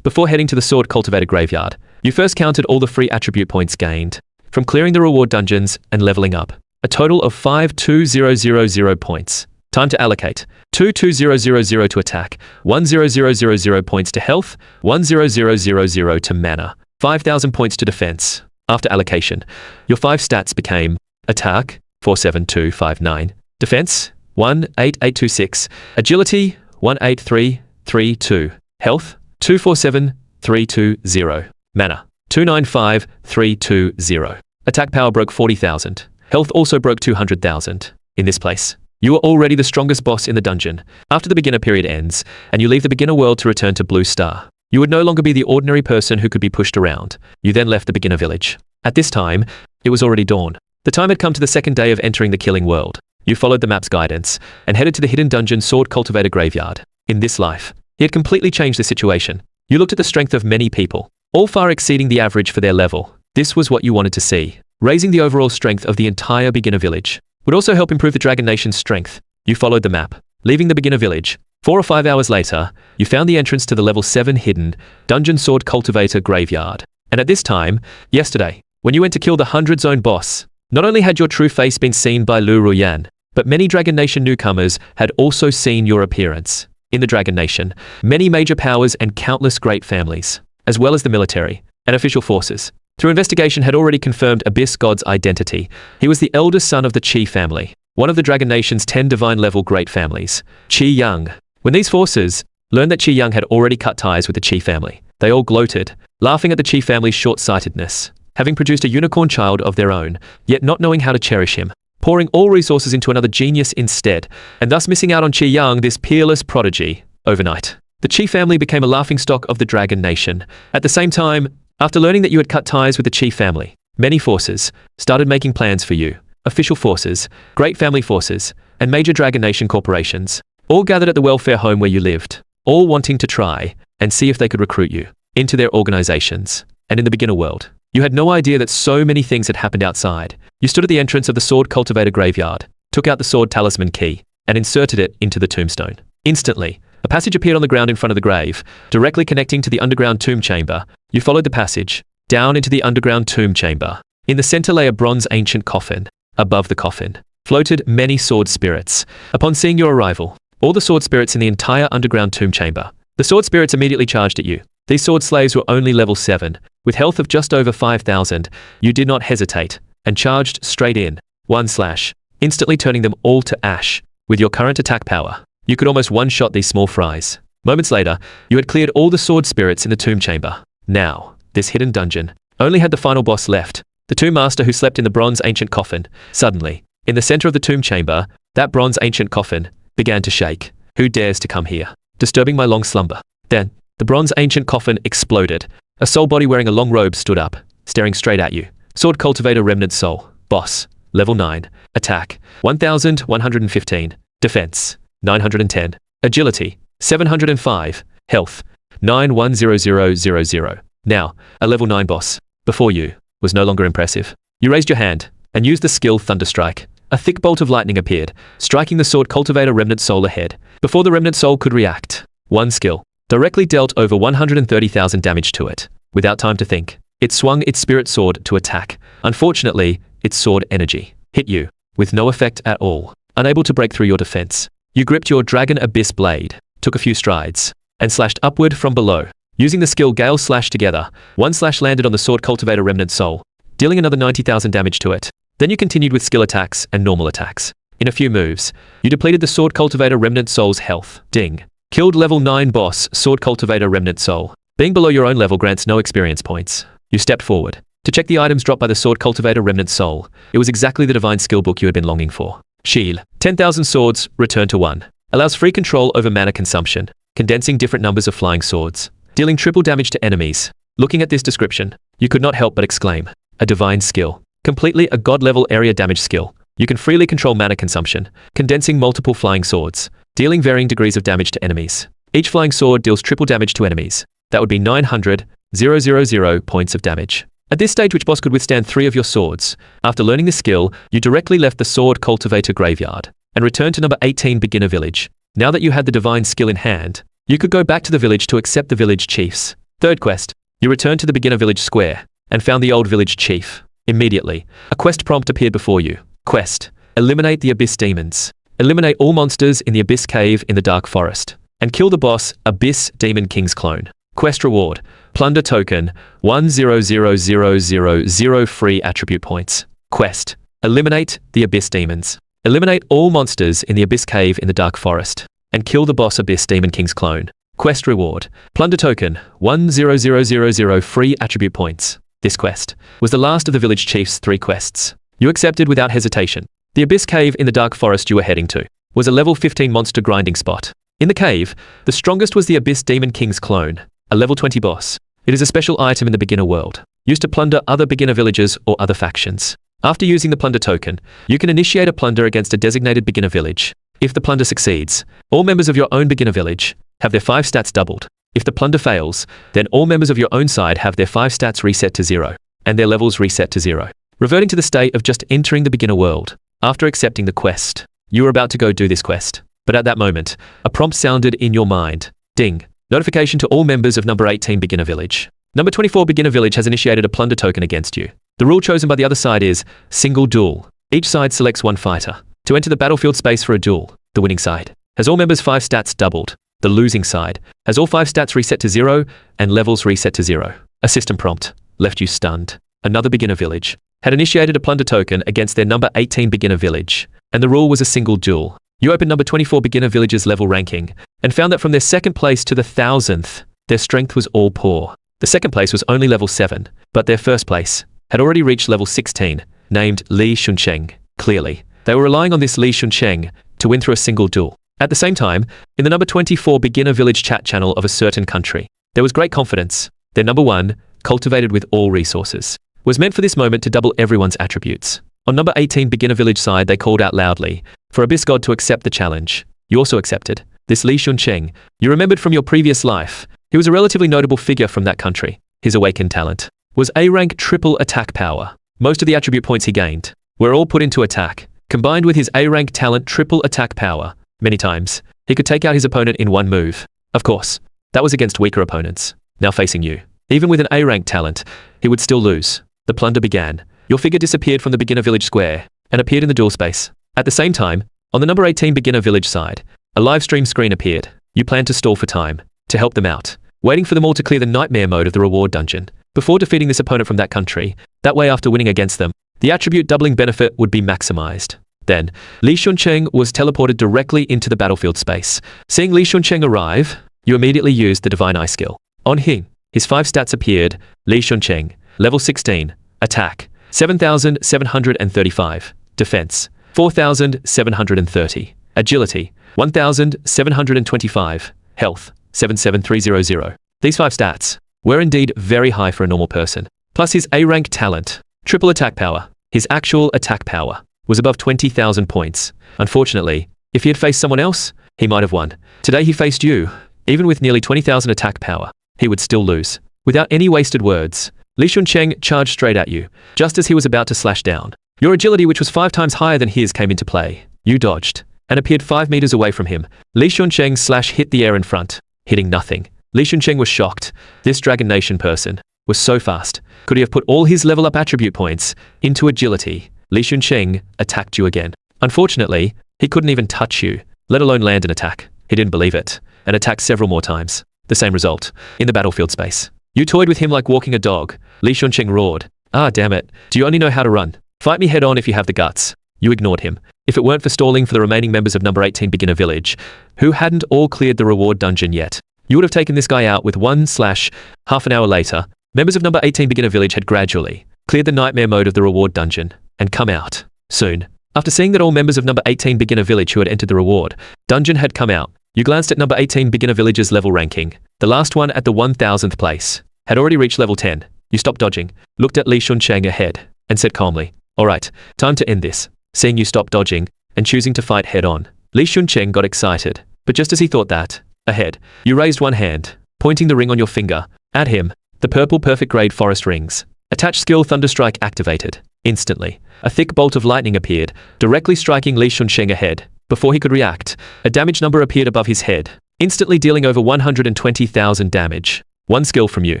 Speaker 1: Before heading to the Sword Cultivator Graveyard, you first counted all the free attribute points gained from clearing the reward dungeons and leveling up. A total of 5,200 points. Time to allocate. 2,200 to attack, 1,000 points to health, 1,000 to mana, 5,000 points to defense. After allocation, your 5 stats became attack, 47259, defense, 18826, agility, 18332, health, 247320, mana, 295320. Attack power broke 40,000. Health also broke 200,000. In this place, you are already the strongest boss in the dungeon. After the beginner period ends, and you leave the beginner world to return to Blue Star, you would no longer be the ordinary person who could be pushed around. You then left the beginner village. At this time, it was already dawn. The time had come to the second day of entering the killing world. You followed the map's guidance, and headed to the hidden dungeon Sword Cultivator Graveyard. In this life, it had completely changed the situation. You looked at the strength of many people, all far exceeding the average for their level. This was what you wanted to see. Raising the overall strength of the entire beginner village would also help improve the Dragon Nation's strength. You followed the map, leaving the beginner village. 4 or 5 hours later, you found the entrance to the level 7 hidden Dungeon Sword Cultivator Graveyard. And at this time, yesterday, when you went to kill the 100 Zone boss, not only had your true face been seen by Lu Ruyan, but many Dragon Nation newcomers had also seen your appearance. In the Dragon Nation, many major powers and countless great families, as well as the military and official forces, through investigation had already confirmed Abyss God's identity. He was the eldest son of the Qi family, one of the Dragon Nation's 10 divine-level great families, Qi Yang. When these forces learned that Qi Yang had already cut ties with the Qi family, they all gloated, laughing at the Qi family's short-sightedness, having produced a unicorn child of their own, yet not knowing how to cherish him, pouring all resources into another genius instead, and thus missing out on Qi Yang, this peerless prodigy. Overnight, the Qi family became a laughingstock of the Dragon Nation. At the same time, after learning that you had cut ties with the Qi family, many forces started making plans for you. Official forces, great family forces, and major Dragon Nation corporations, all gathered at the welfare home where you lived, all wanting to try and see if they could recruit you into their organizations. And in the beginner world, you had no idea that so many things had happened outside. You stood at the entrance of the Sword Cultivator Graveyard, took out the sword talisman key, and inserted it into the tombstone. Instantly, a passage appeared on the ground in front of the grave, directly connecting to the underground tomb chamber. You followed the passage, down into the underground tomb chamber. In the center lay a bronze ancient coffin. Above the coffin floated many sword spirits. Upon seeing your arrival, all the sword spirits in the entire underground tomb chamber, the sword spirits immediately charged at you. These sword slaves were only level 7, with health of just over 5,000. You did not hesitate, and charged straight in. 1 slash, instantly turning them all to ash. With your current attack power, you could almost one-shot these small fries. Moments later, you had cleared all the sword spirits in the tomb chamber. Now, this hidden dungeon only had the final boss left, the tomb master who slept in the bronze ancient coffin. Suddenly, in the center of the tomb chamber, that bronze ancient coffin began to shake. Who dares to come here, disturbing my long slumber? Then, the bronze ancient coffin exploded. A soul body wearing a long robe stood up, staring straight at you. Sword cultivator remnant soul. Boss. Level 9. Attack. 1115. Defense. 910. Agility. 705. Health. 910000. Now, a level 9 boss. Before you, was no longer impressive. You raised your hand, and used the skill Thunderstrike. A thick bolt of lightning appeared, striking the sword cultivator remnant soul ahead. Before the remnant soul could react, one skill directly dealt over 130,000 damage to it. Without time to think, it swung its spirit sword to attack. Unfortunately, its sword energy hit you, with no effect at all. Unable to break through your defense, you gripped your dragon abyss blade, took a few strides, and slashed upward from below. Using the skill Gale Slash together, one slash landed on the sword cultivator remnant soul, dealing another 90,000 damage to it. Then you continued with skill attacks and normal attacks. In a few moves, you depleted the sword cultivator remnant soul's health. Ding. Killed level 9 boss, sword cultivator remnant soul. Being below your own level grants no experience points. You stepped forward to check the items dropped by the sword cultivator remnant soul. It was exactly the divine skill book you had been longing for. Shield. 10,000 swords, return to 1. Allows free control over mana consumption, condensing different numbers of flying swords, dealing triple damage to enemies. Looking at this description, you could not help but exclaim, a divine skill. Completely a god-level area damage skill. You can freely control mana consumption, condensing multiple flying swords, dealing varying degrees of damage to enemies. Each flying sword deals triple damage to enemies. That would be 900,000 points of damage. At this stage, which boss could withstand 3 of your swords? After learning this skill, you directly left the sword cultivator graveyard and returned to number 18 beginner village. Now that you had the divine skill in hand, you could go back to the village to accept the village chiefs. Third quest, you returned to the beginner village square and found the old village chief. Immediately, a quest prompt appeared before you. Quest: eliminate the abyss demons. Eliminate all monsters in the abyss cave in the dark forest, and kill the boss, Abyss Demon King's clone. Quest reward: plunder token, 100,000 free attribute points. Quest: eliminate the abyss demons. Eliminate all monsters in the abyss cave in the dark forest, and kill the boss, Abyss Demon King's clone. Quest reward: plunder token, 100,000 free attribute points. This quest was the last of the village chief's 3 quests. You accepted without hesitation. The abyss cave in the dark forest you were heading to was a level 15 monster grinding spot. In the cave, the strongest was the Abyss Demon King's clone, a level 20 boss. It is a special item in the beginner world, used to plunder other beginner villages or other factions. After using the plunder token, you can initiate a plunder against a designated beginner village. If the plunder succeeds, all members of your own beginner village have their 5 stats doubled. If the plunder fails, then all members of your own side have their 5 stats reset to 0, and their levels reset to 0, reverting to the state of just entering the beginner world. After accepting the quest, you were about to go do this quest, but at that moment, a prompt sounded in your mind. Ding. Notification to all members of number 18 beginner village. Number 24 beginner village has initiated a plunder token against you. The rule chosen by the other side is single duel. Each side selects 1 fighter to enter the battlefield space for a duel. The winning side has all members' 5 stats doubled. The losing side has all 5 stats reset to 0 and levels reset to 0. A system prompt left you stunned. Another beginner village had initiated a plunder token against their number 18 beginner village, and the rule was a single duel. You opened number 24 beginner village's level ranking and found that from their 2nd place to the 1,000th, their strength was all poor. The 2nd place was only level 7, but their 1st place had already reached level 16, named Li Shuncheng. Clearly, they were relying on this Li Shuncheng to win through a single duel. At the same time, in the number 24 beginner village chat channel of a certain country, there was great confidence. Their number 1, cultivated with all resources, was meant for this moment to double everyone's attributes. On number 18 beginner village side, they called out loudly for Abyss God to accept the challenge. You also accepted. This Li Shuncheng, you remembered from your previous life. He was a relatively notable figure from that country. His awakened talent was A-rank triple attack power. Most of the attribute points he gained were all put into attack. Combined with his A-rank talent triple attack power, many times, he could take out his opponent in 1 move. Of course, that was against weaker opponents. Now facing you, even with an A-rank talent, he would still lose. The plunder began. Your figure disappeared from the beginner village square and appeared in the duel space. At the same time, on the number 18 beginner village side, a live stream screen appeared. You planned to stall for time to help them out, waiting for them all to clear the nightmare mode of the reward dungeon before defeating this opponent from that country. That way, after winning against them, the attribute doubling benefit would be maximized. Then, Li Shuncheng was teleported directly into the battlefield space. Seeing Li Shuncheng arrive, You immediately used the Divine Eye skill. On him, his 5 stats appeared: Li Shunqing, level 16, attack, 7,735, defense, 4,730, agility, 1,725, health, 77300. These 5 stats were indeed very high for a normal person. Plus his A-rank talent, triple attack power. His actual attack power was above 20,000 points. Unfortunately, if he had faced someone else, he might have won. Today he faced you. Even with nearly 20,000 attack power, he would still lose. Without any wasted words, Li Shunqing charged straight at you, just as he was about to slash down. Your agility, which was 5 times higher than his, came into play. You dodged and appeared 5 meters away from him. Li Shunqing slash hit the air in front, hitting nothing. Li Shunqing was shocked. This Dragon Nation person was so fast. Could he have put all his level up attribute points into agility? Li Shunqing attacked you again. Unfortunately, he couldn't even touch you, let alone land an attack. He didn't believe it, and attacked several more times. The same result, in the battlefield space. You toyed with him like walking a dog. Li Shunqing roared. Ah, damn it. Do you only know how to run? Fight me head on if you have the guts. You ignored him. If it weren't for stalling for the remaining members of number 18 Beginner Village, who hadn't all cleared the reward dungeon yet, you would have taken this guy out with half an hour later. Members of number 18 Beginner Village had gradually cleared the nightmare mode of the reward dungeon and come out soon. After seeing that all members of number 18 Beginner Village who had entered the reward dungeon had come out, you glanced at number 18 Beginner Village's level ranking. The last one at the 1000th place had already reached level 10. You stopped dodging, looked at Li Shunqing ahead, and said calmly, "Alright, time to end this." Seeing you stop dodging and choosing to fight head on, Li Shunqing got excited. But just as he thought that, ahead, you raised one hand, pointing the ring on your finger at him. The purple perfect grade forest rings. Attached skill Thunderstrike activated. Instantly, a thick bolt of lightning appeared, directly striking Li Shunqing ahead. Before he could react, a damage number appeared above his head, instantly dealing over 120,000 damage. One skill from you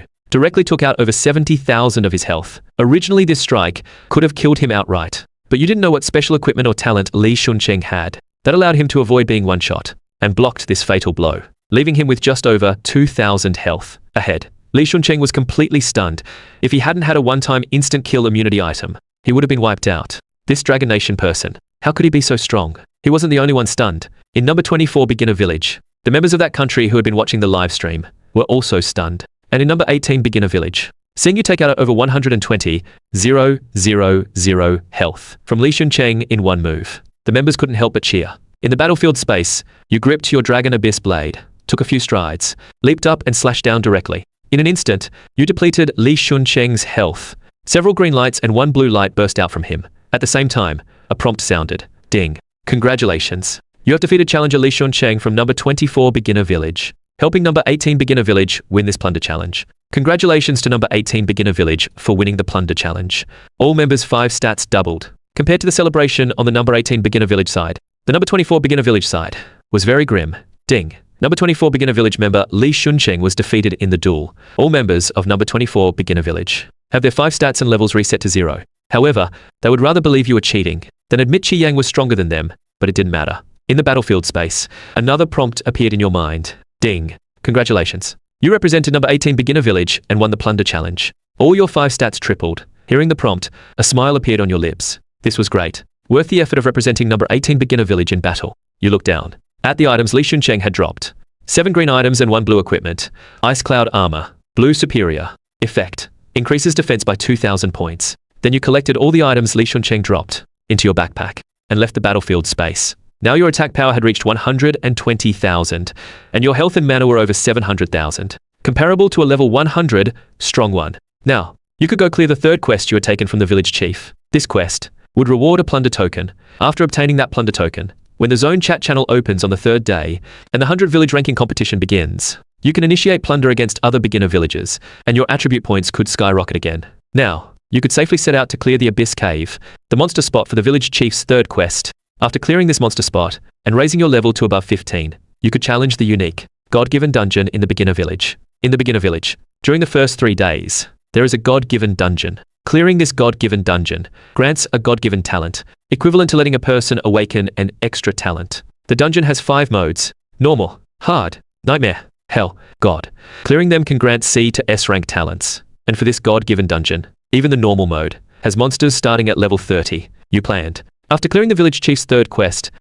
Speaker 1: directly took out over 70,000 of his health. Originally, this strike could have killed him outright, but you didn't know what special equipment or talent Li Shunqing had that allowed him to avoid being one-shot and blocked this fatal blow, leaving him with just over 2,000 health. Ahead, Li Shunqing was completely stunned. If he hadn't had a one-time instant kill immunity item, he would have been wiped out. This Dragon Nation person, how could he be so strong? He wasn't the only one stunned. In number 24 Beginner Village, the members of that country who had been watching the live stream were also stunned. And in number 18 Beginner Village, seeing you take out over 120,000 health from Li Shunqing in one move, the members couldn't help but cheer. In the battlefield space, you gripped your Dragon Abyss blade, took a few strides, leaped up and slashed down directly. In an instant, you depleted Li Shunqing's health. Several green lights and one blue light burst out from him. At the same time, a prompt sounded. Ding. Congratulations. You have defeated challenger Li Shunqing from number 24 Beginner Village, helping number 18 Beginner Village win this plunder challenge. Congratulations to number 18 Beginner Village for winning the plunder challenge. All members' 5 stats doubled. Compared to the celebration on the number 18 Beginner Village side, the number 24 Beginner Village side was very grim. Ding. Number 24 Beginner Village member Li Shunqing was defeated in the duel. All members of number 24 Beginner Village have their 5 stats and levels reset to 0. However, they would rather believe you were cheating than admit Qi Yang was stronger than them, but it didn't matter. In the battlefield space, another prompt appeared in your mind. Ding. Congratulations. You represented number 18 Beginner Village and won the plunder challenge. All your 5 stats tripled. Hearing the prompt, a smile appeared on your lips. This was great. Worth the effort of representing number 18 Beginner Village in battle. You looked down at the items Li Shunqing had dropped. 7 green items and 1 blue equipment. Ice Cloud Armor. Blue Superior. Effect. Increases defense by 2,000 points. Then you collected all the items Li Shunqing dropped into your backpack and left the battlefield space. Now your attack power had reached 120,000 and your health and mana were over 700,000. Comparable to a level 100 strong one. Now, you could go clear the 3rd quest you had taken from the village chief. This quest would reward a plunder token. After obtaining that plunder token, when the zone chat channel opens on the 3rd day and the 100 village ranking competition begins, you can initiate plunder against other beginner villages and your attribute points could skyrocket again. Now, you could safely set out to clear the Abyss Cave, the monster spot for the village chief's 3rd quest. After clearing this monster spot and raising your level to above 15, you could challenge the unique, God-given dungeon in the beginner village. In the beginner village, during the first 3 days, there is a God-given dungeon. Clearing this God-given dungeon grants a God-given talent, equivalent to letting a person awaken an extra talent. The dungeon has 5 modes: normal, hard, nightmare, hell, God. Clearing them can grant C to S rank talents. And for this God-given dungeon, even the normal mode has monsters starting at level 30. You planned. After clearing the village chief's 3rd quest